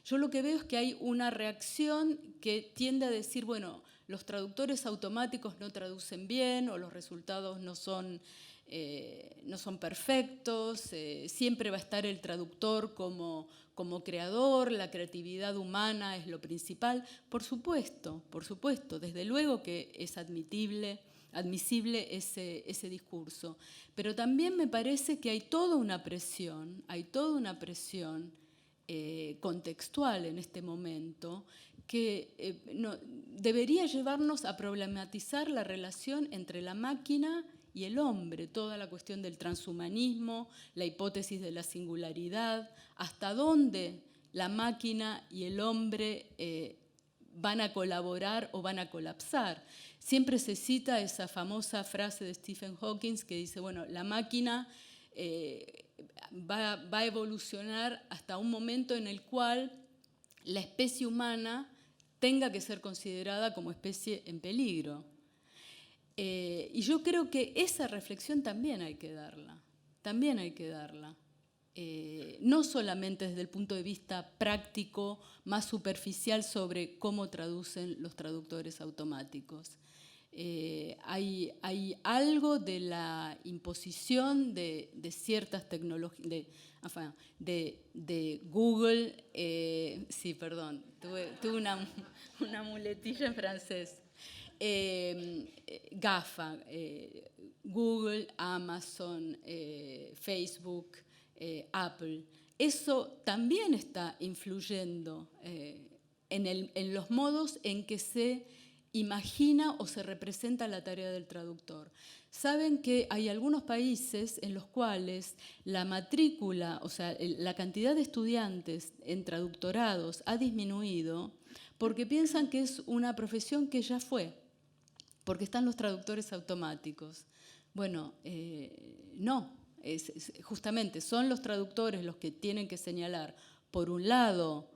yo lo que veo es que hay una reacción que tiende a decir, bueno, los traductores automáticos no traducen bien o los resultados no son perfectos, siempre va a estar el traductor como creador, la creatividad humana es lo principal. Por supuesto, desde luego que es admisible ese discurso. Pero también me parece que hay toda una presión contextual en este momento que debería llevarnos a problematizar la relación entre la máquina y el hombre, toda la cuestión del transhumanismo, la hipótesis de la singularidad, hasta dónde la máquina y el hombre van a colaborar o van a colapsar. Siempre se cita esa famosa frase de Stephen Hawking que dice, bueno, la máquina va a evolucionar hasta un momento en el cual la especie humana tenga que ser considerada como especie en peligro. Y yo creo que esa reflexión también hay que darla. No solamente desde el punto de vista práctico, más superficial sobre cómo traducen los traductores automáticos. Hay algo de la imposición de ciertas tecnologías, de Google, sí, perdón, tuve una muletilla en francés. GAFA, Google, Amazon, Facebook, Apple. Eso también está influyendo en los modos en que se imagina o se representa la tarea del traductor. Saben que hay algunos países en los cuales la matrícula, o sea, la cantidad de estudiantes en traductorados ha disminuido porque piensan que es una profesión que ya fue, porque están los traductores automáticos. Bueno, no, justamente son los traductores los que tienen que señalar, por un lado,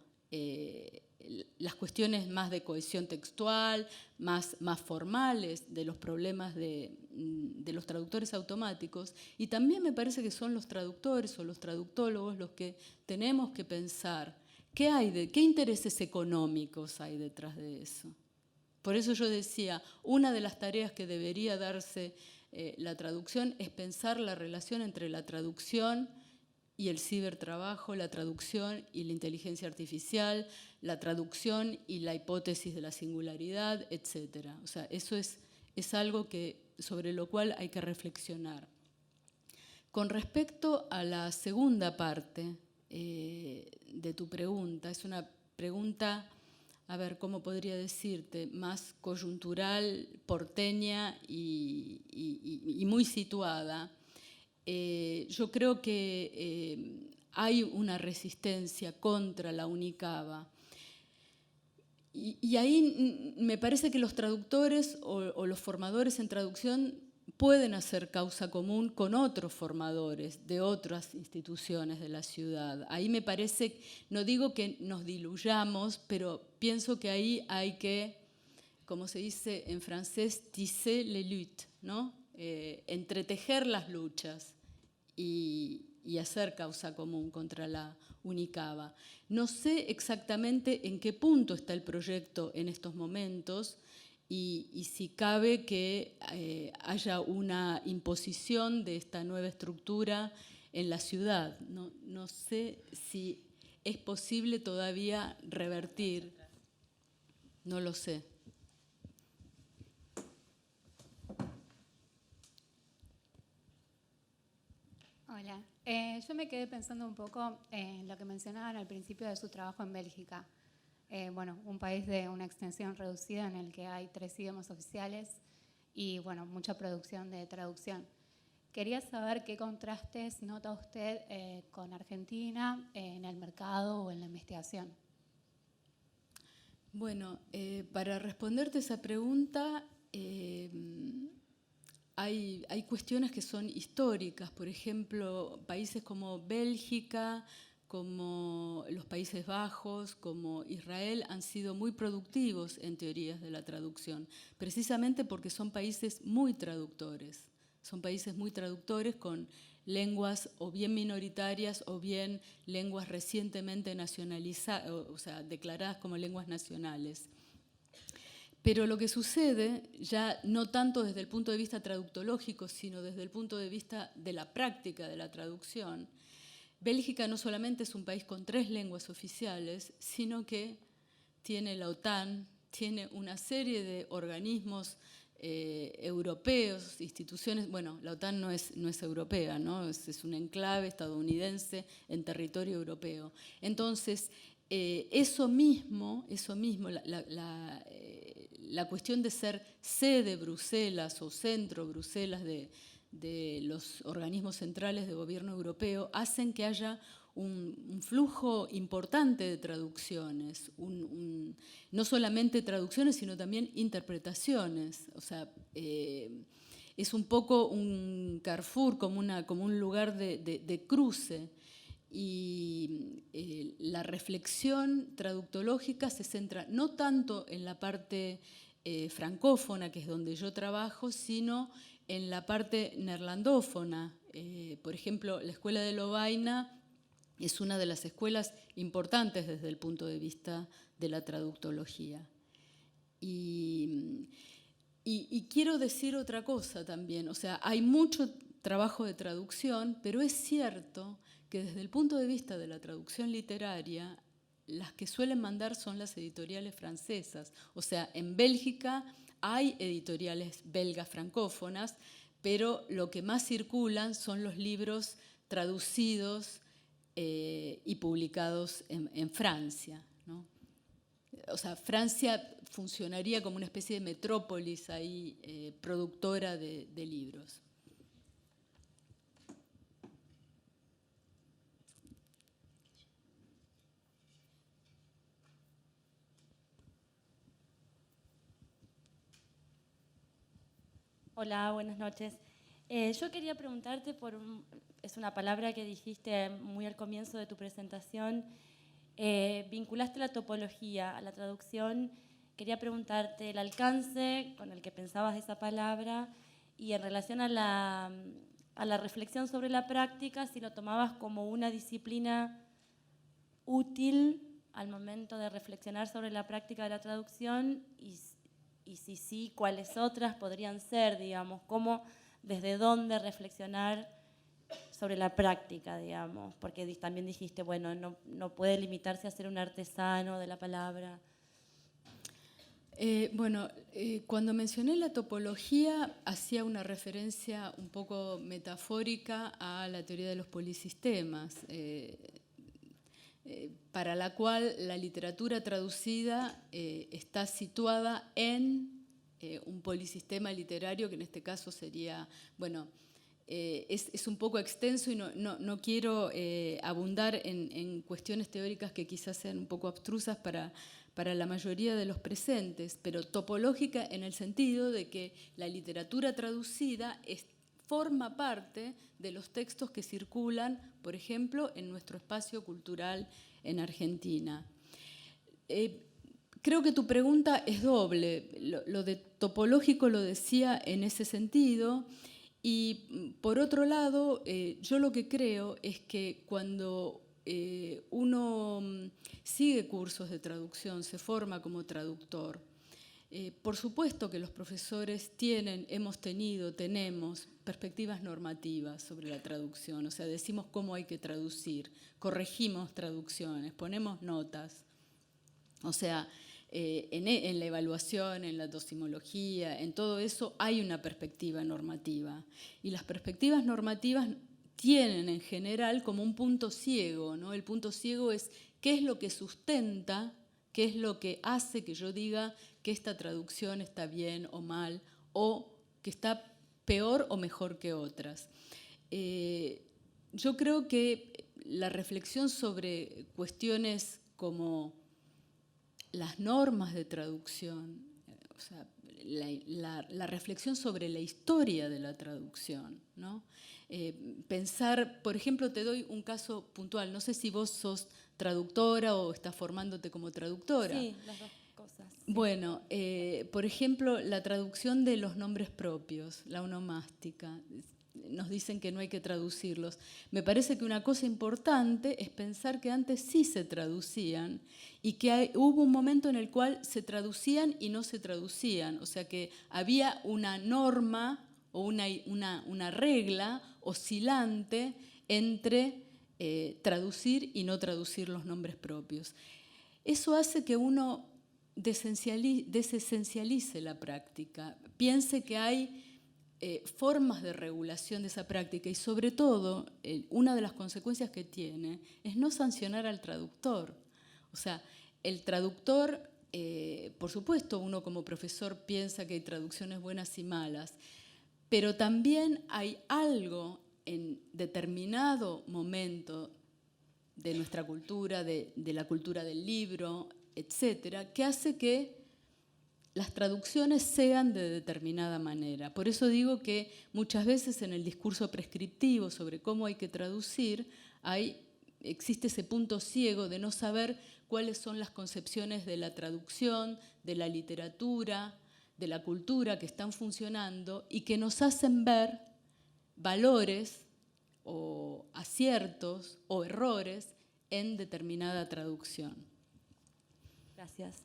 las cuestiones más de cohesión textual, más formales de los problemas de los traductores automáticos, y también me parece que son los traductores o los traductólogos los que tenemos que pensar qué intereses económicos hay detrás de eso. Por eso yo decía, una de las tareas que debería darse la traducción es pensar la relación entre la traducción y el cibertrabajo, la traducción y la inteligencia artificial, la traducción y la hipótesis de la singularidad, etc. O sea, eso es algo sobre lo cual hay que reflexionar. Con respecto a la segunda parte de tu pregunta, es una pregunta, a ver, ¿cómo podría decirte? Más coyuntural, porteña y muy situada. Yo creo que hay una resistencia contra la UNICABA. Y ahí me parece que los traductores o los formadores en traducción pueden hacer causa común con otros formadores de otras instituciones de la ciudad. Ahí me parece, no digo que nos diluyamos, pero pienso que ahí hay que, como se dice en francés, tisser les luttes, ¿no? Entretejer las luchas y hacer causa común contra la UNICABA. No sé exactamente en qué punto está el proyecto en estos momentos, y si cabe que haya una imposición de esta nueva estructura en la ciudad. No sé si es posible todavía revertir, no lo sé. Hola, yo me quedé pensando un poco en lo que mencionaban al principio de su trabajo en Bélgica. Bueno, un país de una extensión reducida en el que hay 3 idiomas oficiales y, bueno, mucha producción de traducción. Quería saber qué contrastes nota usted con Argentina en el mercado o en la investigación. Bueno, para responderte esa pregunta, hay cuestiones que son históricas. Por ejemplo, países como Bélgica, como los Países Bajos, como Israel, han sido muy productivos en teorías de la traducción, precisamente porque son países muy traductores. Son países muy traductores con lenguas o bien minoritarias o bien lenguas recientemente nacionalizadas, o sea, declaradas como lenguas nacionales. Pero lo que sucede, ya no tanto desde el punto de vista traductológico, sino desde el punto de vista de la práctica de la traducción, Bélgica no solamente es un país con 3 lenguas oficiales, sino que tiene la OTAN, tiene una serie de organismos europeos, instituciones. Bueno, la OTAN no es europea, ¿no? Es un enclave estadounidense en territorio europeo. Entonces, eso mismo, la cuestión de ser sede Bruselas o centro Bruselas de los organismos centrales de gobierno europeo hacen que haya un flujo importante de traducciones, no solamente traducciones, sino también interpretaciones. O sea, es un poco un carrefour, como un lugar de cruce. Y la reflexión traductológica se centra no tanto en la parte francófona, que es donde yo trabajo, sino en la parte neerlandófona. Por ejemplo, la Escuela de Lovaina es una de las escuelas importantes desde el punto de vista de la traductología. Y quiero decir otra cosa también. O sea, hay mucho trabajo de traducción, pero es cierto que desde el punto de vista de la traducción literaria, las que suelen mandar son las editoriales francesas. O sea, en Bélgica hay editoriales belgas francófonas, pero lo que más circulan son los libros traducidos y publicados en Francia, ¿no? O sea, Francia funcionaría como una especie de metrópolis ahí, productora de libros. Hola, buenas noches. Yo quería preguntarte es una palabra que dijiste muy al comienzo de tu presentación, vinculaste la topología a la traducción. Quería preguntarte el alcance con el que pensabas esa palabra y en relación a la reflexión sobre la práctica, si lo tomabas como una disciplina útil al momento de reflexionar sobre la práctica de la traducción y si sí, cuáles otras podrían ser, digamos, desde dónde reflexionar sobre la práctica, digamos, porque también dijiste, bueno, no puede limitarse a ser un artesano de la palabra. Cuando mencioné la topología, hacía una referencia un poco metafórica a la teoría de los polisistemas, para la cual la literatura traducida está situada en un polisistema literario, que en este caso sería, bueno, es un poco extenso y no quiero abundar en cuestiones teóricas que quizás sean un poco abstrusas para la mayoría de los presentes, pero topológica en el sentido de que la literatura traducida forma parte de los textos que circulan, por ejemplo, en nuestro espacio cultural en Argentina. Creo que tu pregunta es doble. Lo de topológico lo decía en ese sentido. Y por otro lado, yo lo que creo es que cuando uno sigue cursos de traducción, se forma como traductor, por supuesto que los profesores tenemos perspectivas normativas sobre la traducción, o sea, decimos cómo hay que traducir, corregimos traducciones, ponemos notas, o sea, en la evaluación, en la doximología, en todo eso hay una perspectiva normativa. Y las perspectivas normativas tienen en general como un punto ciego, ¿no? El punto ciego es qué es lo que sustenta, qué es lo que hace que yo diga que esta traducción está bien o mal, o que está peor o mejor que otras. Yo creo que la reflexión sobre cuestiones como las normas de traducción, o sea, la reflexión sobre la historia de la traducción, ¿no? Pensar, por ejemplo, te doy un caso puntual, no sé si vos sos traductora o estás formándote como traductora. Sí, las dos cosas. Sí. Bueno, por ejemplo, la traducción de los nombres propios, la onomástica. Nos dicen que no hay que traducirlos. Me parece que una cosa importante es pensar que antes sí se traducían y que hubo un momento en el cual se traducían y no se traducían. O sea que había una norma o una regla oscilante entre traducir y no traducir los nombres propios. Eso hace que uno desesencialice la práctica, piense que hay formas de regulación de esa práctica y sobre todo una de las consecuencias que tiene es no sancionar al traductor. O sea, el traductor, por supuesto, uno como profesor piensa que hay traducciones buenas y malas, pero también hay algo en determinado momento de nuestra cultura, de la cultura del libro, etcétera, que hace que las traducciones sean de determinada manera. Por eso digo que muchas veces en el discurso prescriptivo sobre cómo hay que traducir, existe ese punto ciego de no saber cuáles son las concepciones de la traducción, de la literatura, de la cultura que están funcionando y que nos hacen ver valores o aciertos o errores en determinada traducción. Gracias.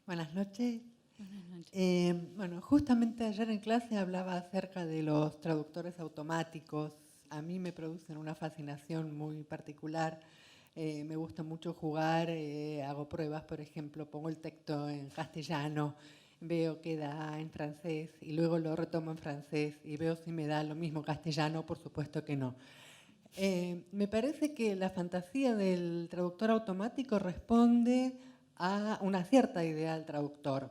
Buenas noches. Buenas noches. Bueno, justamente ayer en clase hablaba acerca de los traductores automáticos. A mí me producen una fascinación muy particular. Me gusta mucho jugar, hago pruebas, por ejemplo, pongo el texto en castellano, veo que da en francés y luego lo retomo en francés y veo si me da lo mismo castellano, por supuesto que no. Me parece que la fantasía del traductor automático responde a una cierta idea del traductor.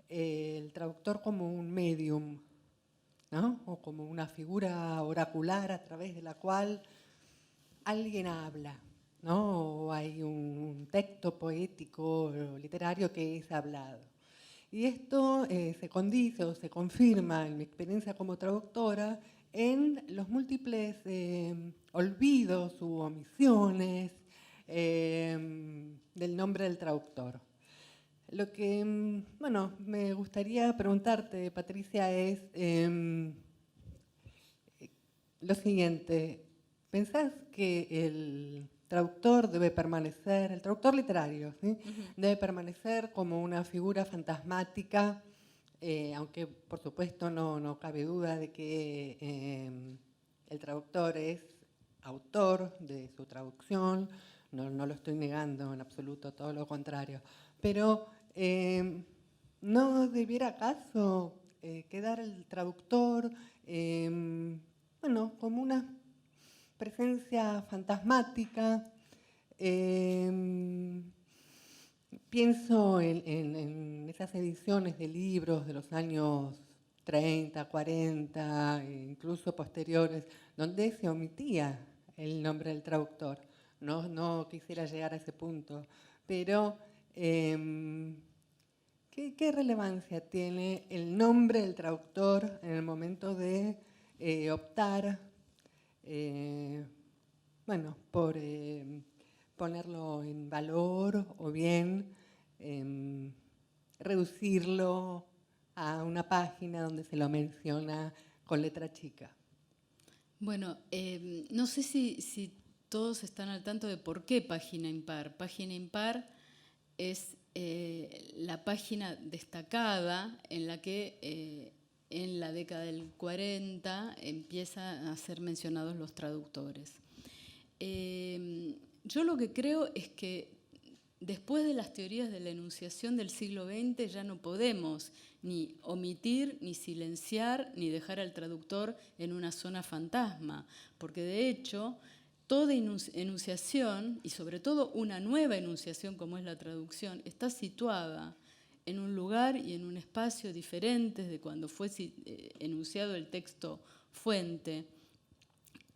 El traductor como un medium, ¿no? O como una figura oracular a través de la cual alguien habla, ¿no? O hay un texto poético o literario que es hablado. Y esto se condice o se confirma en mi experiencia como traductora en los múltiples olvidos u omisiones del nombre del traductor. Lo que, bueno, me gustaría preguntarte, Patricia, es lo siguiente. ¿Pensás que el traductor debe permanecer, el traductor literario, ¿sí? Debe permanecer como una figura fantasmática, aunque por supuesto no cabe duda de que el traductor es autor de su traducción, no lo estoy negando en absoluto, todo lo contrario. Pero ¿no debiera acaso quedar el traductor como una presencia fantasmática? Pienso en esas ediciones de libros de los años 30, 40, incluso posteriores, donde se omitía el nombre del traductor. No quisiera llegar a ese punto, pero ¿qué relevancia tiene el nombre del traductor en el momento de optar por ponerlo en valor o bien reducirlo a una página donde se lo menciona con letra chica? Bueno, no sé si todos están al tanto de por qué Página Impar. Página Impar es la página destacada en la que en la década del 40 empiezan a ser mencionados los traductores. Yo lo que creo es que después de las teorías de la enunciación del siglo XX ya no podemos ni omitir, ni silenciar, ni dejar al traductor en una zona fantasma, porque de hecho toda enunciación, y sobre todo una nueva enunciación como es la traducción, está situada en un lugar y en un espacio diferentes de cuando fue enunciado el texto fuente.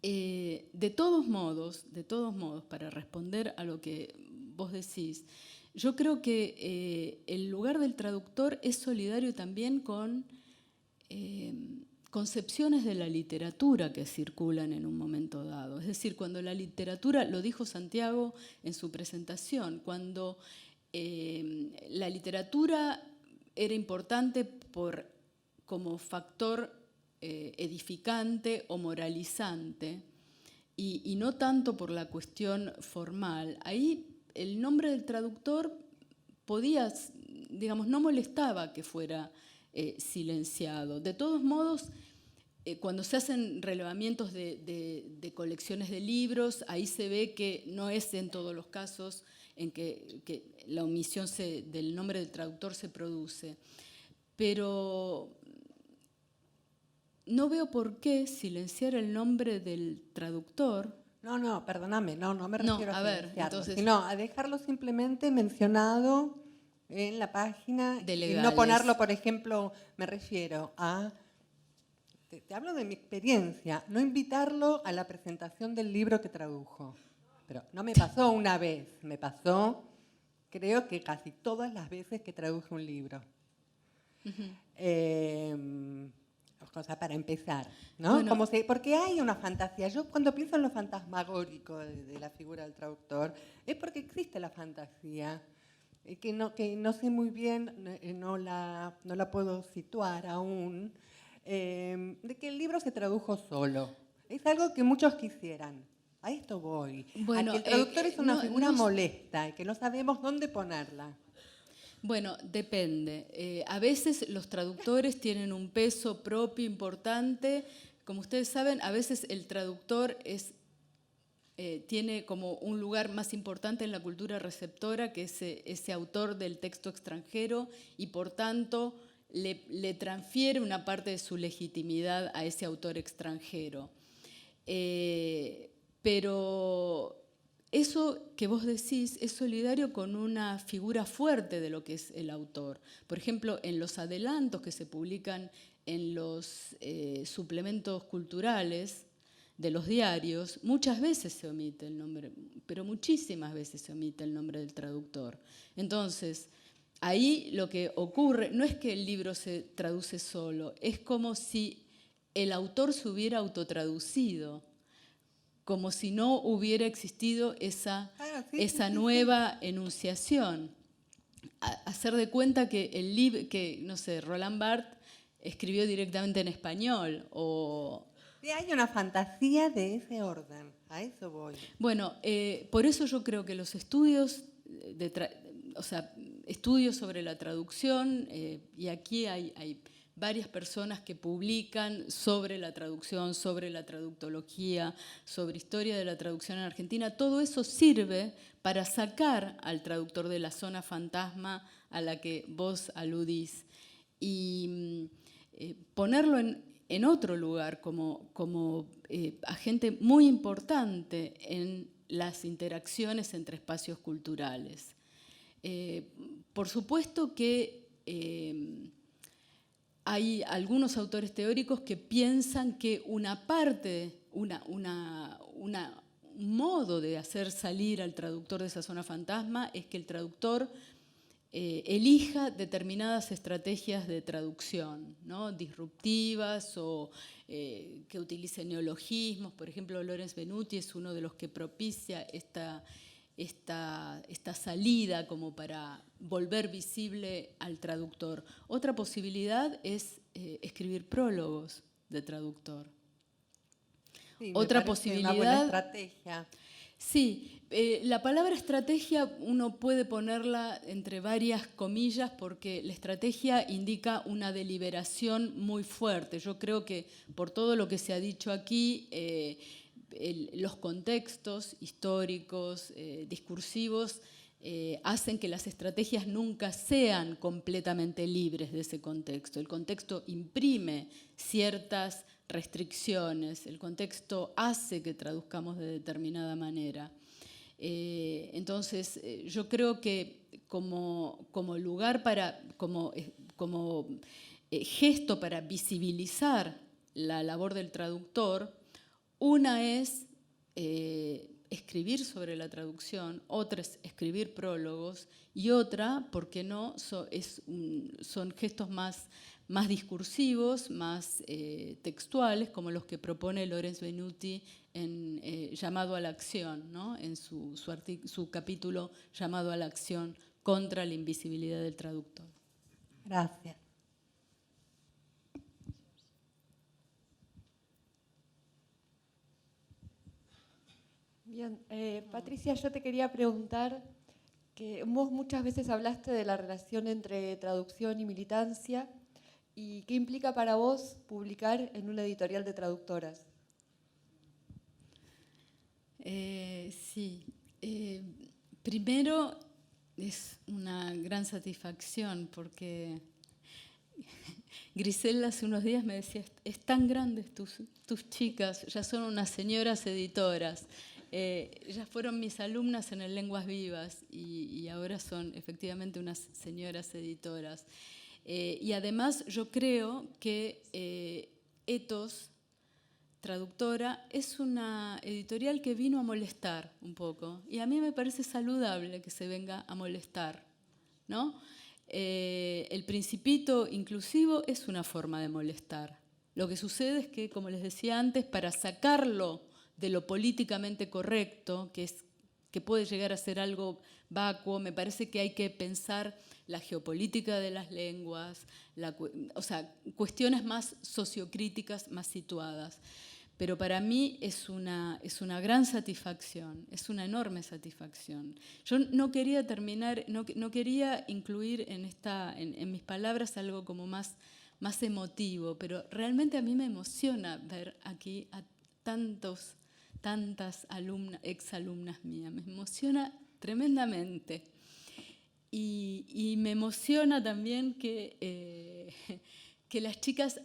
De todos modos, para responder a lo que vos decís, yo creo que el lugar del traductor es solidario también con concepciones de la literatura que circulan en un momento dado. Es decir, cuando la literatura, lo dijo Santiago en su presentación, cuando la literatura era importante como factor edificante o moralizante y no tanto por la cuestión formal, ahí el nombre del traductor podía, digamos, no molestaba que fuera silenciado. De todos modos, cuando se hacen relevamientos de colecciones de libros, ahí se ve que no es en todos los casos en que la omisión del nombre del traductor se produce. Pero no veo por qué silenciar el nombre del traductor. No, perdóname, no me refiero a silenciarlo, entonces, sino a dejarlo simplemente mencionado en la página de y legales. no ponerlo, por ejemplo, me refiero a, te hablo de mi experiencia, no invitarlo a la presentación del libro que tradujo. Pero no me pasó una vez, me pasó, creo que casi todas las veces que traduje un libro. O sea, para empezar, ¿no? Bueno, porque hay una fantasía. Yo cuando pienso en lo fantasmagórico de la figura del traductor, es porque existe la fantasía, que no sé muy bien, no la puedo situar aún, de que el libro se tradujo solo. Es algo que muchos quisieran. A esto voy. Bueno, a que el traductor es una figura molesta y que no sabemos dónde ponerla. Bueno, depende. A veces los traductores tienen un peso propio importante. Como ustedes saben, a veces el traductor tiene como un lugar más importante en la cultura receptora que ese autor del texto extranjero y por tanto le transfiere una parte de su legitimidad a ese autor extranjero. Pero eso que vos decís es solidario con una figura fuerte de lo que es el autor. Por ejemplo, en los adelantos que se publican en los suplementos culturales de los diarios, muchas veces se omite el nombre, pero muchísimas veces se omite el nombre del traductor. Entonces, ahí lo que ocurre no es que el libro se traduce solo, es como si el autor se hubiera autotraducido, como si no hubiera existido esa nueva enunciación. Hacer de cuenta que el libro, no sé, Roland Barthes escribió directamente en español o... Sí, hay una fantasía de ese orden, a eso voy. Bueno, por eso yo creo que los estudios, estudios sobre la traducción, y aquí hay varias personas que publican sobre la traducción, sobre la traductología, sobre historia de la traducción en Argentina. Todo eso sirve para sacar al traductor de la zona fantasma a la que vos aludís y ponerlo en otro lugar como agente muy importante en las interacciones entre espacios culturales. Por supuesto que hay algunos autores teóricos que piensan que una parte, un modo de hacer salir al traductor de esa zona fantasma es que el traductor elija determinadas estrategias de traducción, ¿no? Disruptivas o que utilicen neologismos. Por ejemplo, Lorenz Venuti es uno de los que propicia esta salida como para volver visible al traductor. Otra posibilidad es escribir prólogos de traductor. Sí, Otra me parece posibilidad. una buena estrategia. Sí, la palabra estrategia uno puede ponerla entre varias comillas porque la estrategia indica una deliberación muy fuerte. Yo creo que por todo lo que se ha dicho aquí, los contextos históricos, discursivos, hacen que las estrategias nunca sean completamente libres de ese contexto. El contexto imprime ciertas restricciones, el contexto hace que traduzcamos de determinada manera. Entonces, yo creo que como lugar para, como gesto para visibilizar la labor del traductor, una es escribir sobre la traducción, otra es escribir prólogos y otra, ¿por qué no?, son gestos más discursivos, más textuales, como los que propone Lorenz Venuti en Llamado a la Acción, ¿no?, en su capítulo Llamado a la Acción contra la invisibilidad del traductor. Gracias. Bien, Patricia, yo te quería preguntar que vos muchas veces hablaste de la relación entre traducción y militancia y qué implica para vos publicar en una editorial de traductoras. Sí, primero es una gran satisfacción porque Griselda hace unos días me decía, es tan grandes tus chicas, ya son unas señoras editoras. Ellas fueron mis alumnas en el Lenguas Vivas y ahora son efectivamente unas señoras editoras. Y además yo creo que Ethos, traductora, es una editorial que vino a molestar un poco. Y a mí me parece saludable que se venga a molestar, ¿no? El Principito inclusivo es una forma de molestar. Lo que sucede es que, como les decía antes, para sacarlo de lo políticamente correcto, que puede llegar a ser algo vacuo, me parece que hay que pensar la geopolítica de las lenguas, o sea, cuestiones más sociocríticas, más situadas. Pero para mí es una gran satisfacción, es una enorme satisfacción. Yo no quería terminar, no quería incluir en mis palabras algo como más emotivo, pero realmente a mí me emociona ver aquí a tantas exalumnas mías, me emociona tremendamente. Y me emociona también que las chicas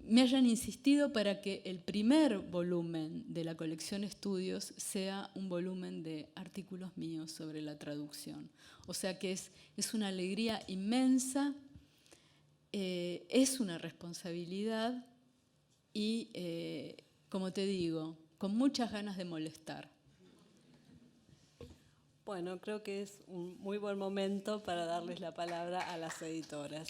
me hayan insistido para que el primer volumen de la colección Estudios sea un volumen de artículos míos sobre la traducción. O sea que es una alegría inmensa, es una responsabilidad y, como te digo, con muchas ganas de molestar. Bueno, creo que es un muy buen momento para darles la palabra a las editoras.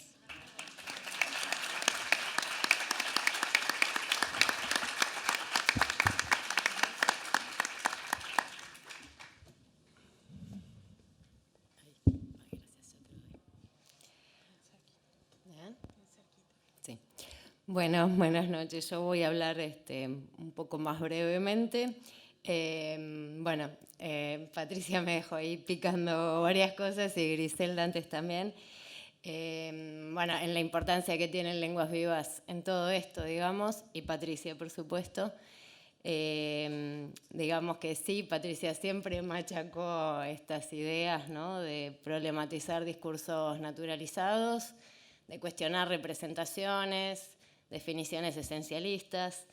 Sí. Bueno, buenas noches. Yo voy a hablar un poco más brevemente. Patricia me dejó ahí picando varias cosas y Griselda antes también. Bueno, en la importancia que tienen Lenguas Vivas en todo esto, digamos, y Patricia, por supuesto. Digamos que sí, Patricia siempre machacó estas ideas, ¿no?, de problematizar discursos naturalizados, de cuestionar representaciones, definiciones esencialistas.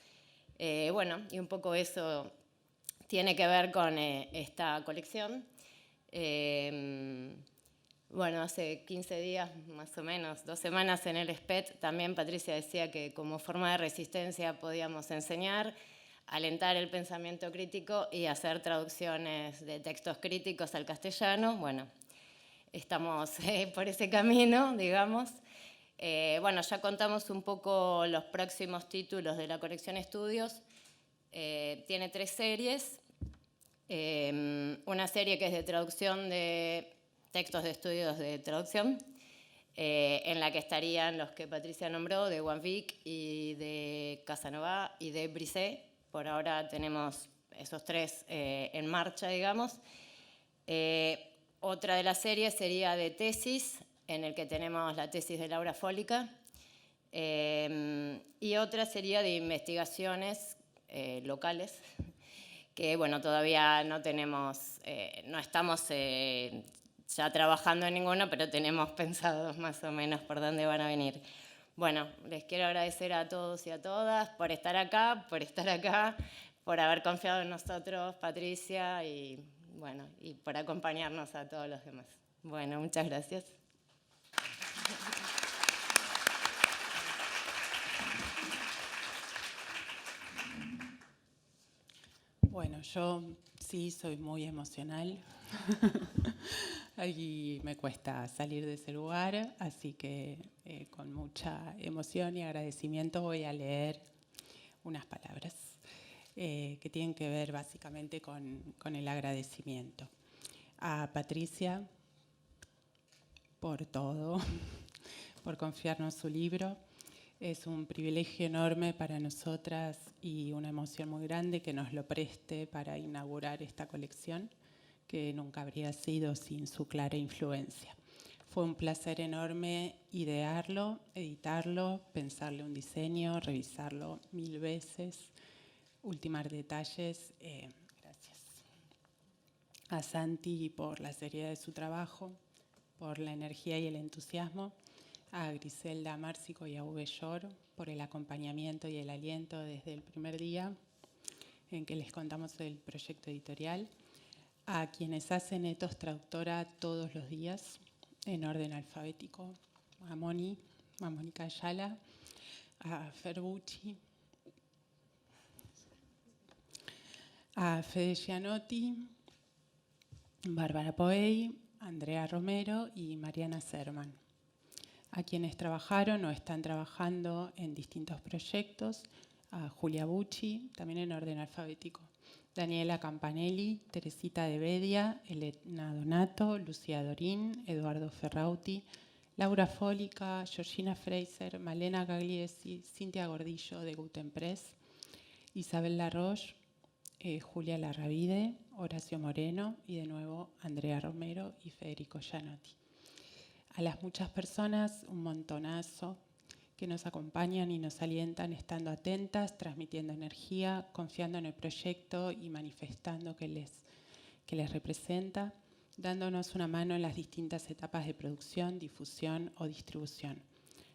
Bueno, y un poco eso tiene que ver con esta colección. Bueno, hace 15 días, más o menos, 2 semanas en el SPET, también Patricia decía que como forma de resistencia podíamos enseñar, alentar el pensamiento crítico y hacer traducciones de textos críticos al castellano. Bueno, estamos por ese camino, digamos. Bueno, ya contamos un poco los próximos títulos de la colección Estudios. Tiene 3 series. Una serie que es de traducción de textos de estudios de traducción, en la que estarían los que Patricia nombró, de Wanvik y de Casanova y de Brisset. Por ahora tenemos esos 3 en marcha, digamos. Otra de las series sería de tesis, en el que tenemos la tesis de Laura Fólica, y otra sería de investigaciones locales, que bueno, todavía no tenemos, no estamos ya trabajando en ninguno, pero tenemos pensados más o menos por dónde van a venir. Bueno, les quiero agradecer a todos y a todas por estar acá, por haber confiado en nosotros, Patricia, y bueno, y por acompañarnos a todos los demás. Bueno, muchas gracias. Bueno, yo sí soy muy emocional y me cuesta salir de ese lugar, así que con mucha emoción y agradecimiento voy a leer unas palabras que tienen que ver básicamente con el agradecimiento. A Patricia por todo, por confiarnos su libro. Es un privilegio enorme para nosotras y una emoción muy grande que nos lo preste para inaugurar esta colección, que nunca habría sido sin su clara influencia. Fue un placer enorme idearlo, editarlo, pensarle un diseño, revisarlo 1000 veces, ultimar detalles. Gracias a Santi por la seriedad de su trabajo, por la energía y el entusiasmo, a Griselda Márcico y a Uwe Shor por el acompañamiento y el aliento desde el primer día en que les contamos el proyecto editorial, a quienes hacen Ethos Traductora todos los días en orden alfabético, a Mónica Ayala, a Ferbucci, a Fede Gianotti, Bárbara Poey, Andrea Romero y Mariana Serman, a quienes trabajaron o están trabajando en distintos proyectos, a Julia Bucci, también en orden alfabético, Daniela Campanelli, Teresita de Bedia, Elena Donato, Lucía Dorín, Eduardo Ferrauti, Laura Fólica, Georgina Fraser, Malena Gagliesi, Cintia Gordillo de Guten Press, Isabel Laroche, Julia Larravide, Horacio Moreno y de nuevo Andrea Romero y Federico Gianotti. A las muchas personas, un montonazo, que nos acompañan y nos alientan estando atentas, transmitiendo energía, confiando en el proyecto y manifestando que les representa, dándonos una mano en las distintas etapas de producción, difusión o distribución.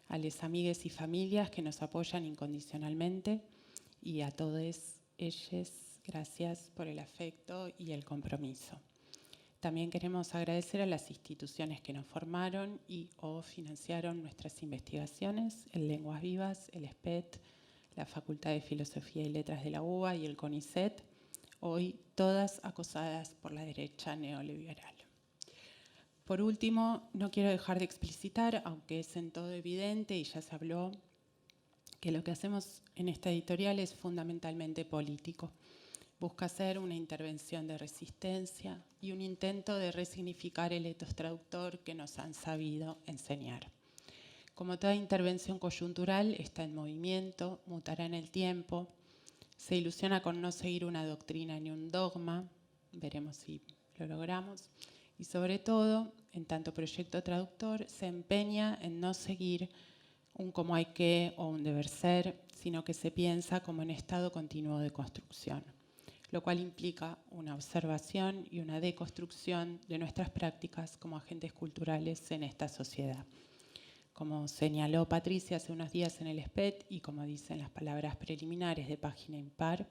A les amigues y familias que nos apoyan incondicionalmente y a todos ellos, gracias por el afecto y el compromiso. También queremos agradecer a las instituciones que nos formaron y o financiaron nuestras investigaciones, el Lenguas Vivas, el SPET, la Facultad de Filosofía y Letras de la UBA y el CONICET, hoy todas acosadas por la derecha neoliberal. Por último, no quiero dejar de explicitar, aunque es en todo evidente y ya se habló, que lo que hacemos en esta editorial es fundamentalmente político. Busca ser una intervención de resistencia y un intento de resignificar el ethos traductor que nos han sabido enseñar. Como toda intervención coyuntural, está en movimiento, mutará en el tiempo, se ilusiona con no seguir una doctrina ni un dogma, veremos si lo logramos, Y sobre todo, en tanto proyecto traductor, se empeña en no seguir un como hay que o un deber ser, sino que se piensa como en estado continuo de construcción, lo cual implica una observación y una deconstrucción de nuestras prácticas como agentes culturales en esta sociedad. Como señaló Patricia hace unos días en el SPET y como dicen las palabras preliminares de Página Impar,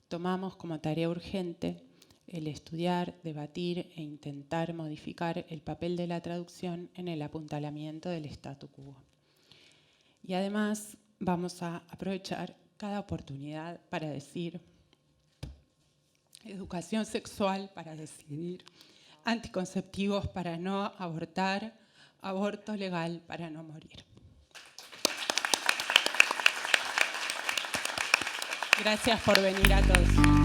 tomamos como tarea urgente el estudiar, debatir e intentar modificar el papel de la traducción en el apuntalamiento del statu quo. Y además vamos a aprovechar cada oportunidad para decir educación sexual para decidir, anticonceptivos para no abortar, aborto legal para no morir. Gracias por venir a todos.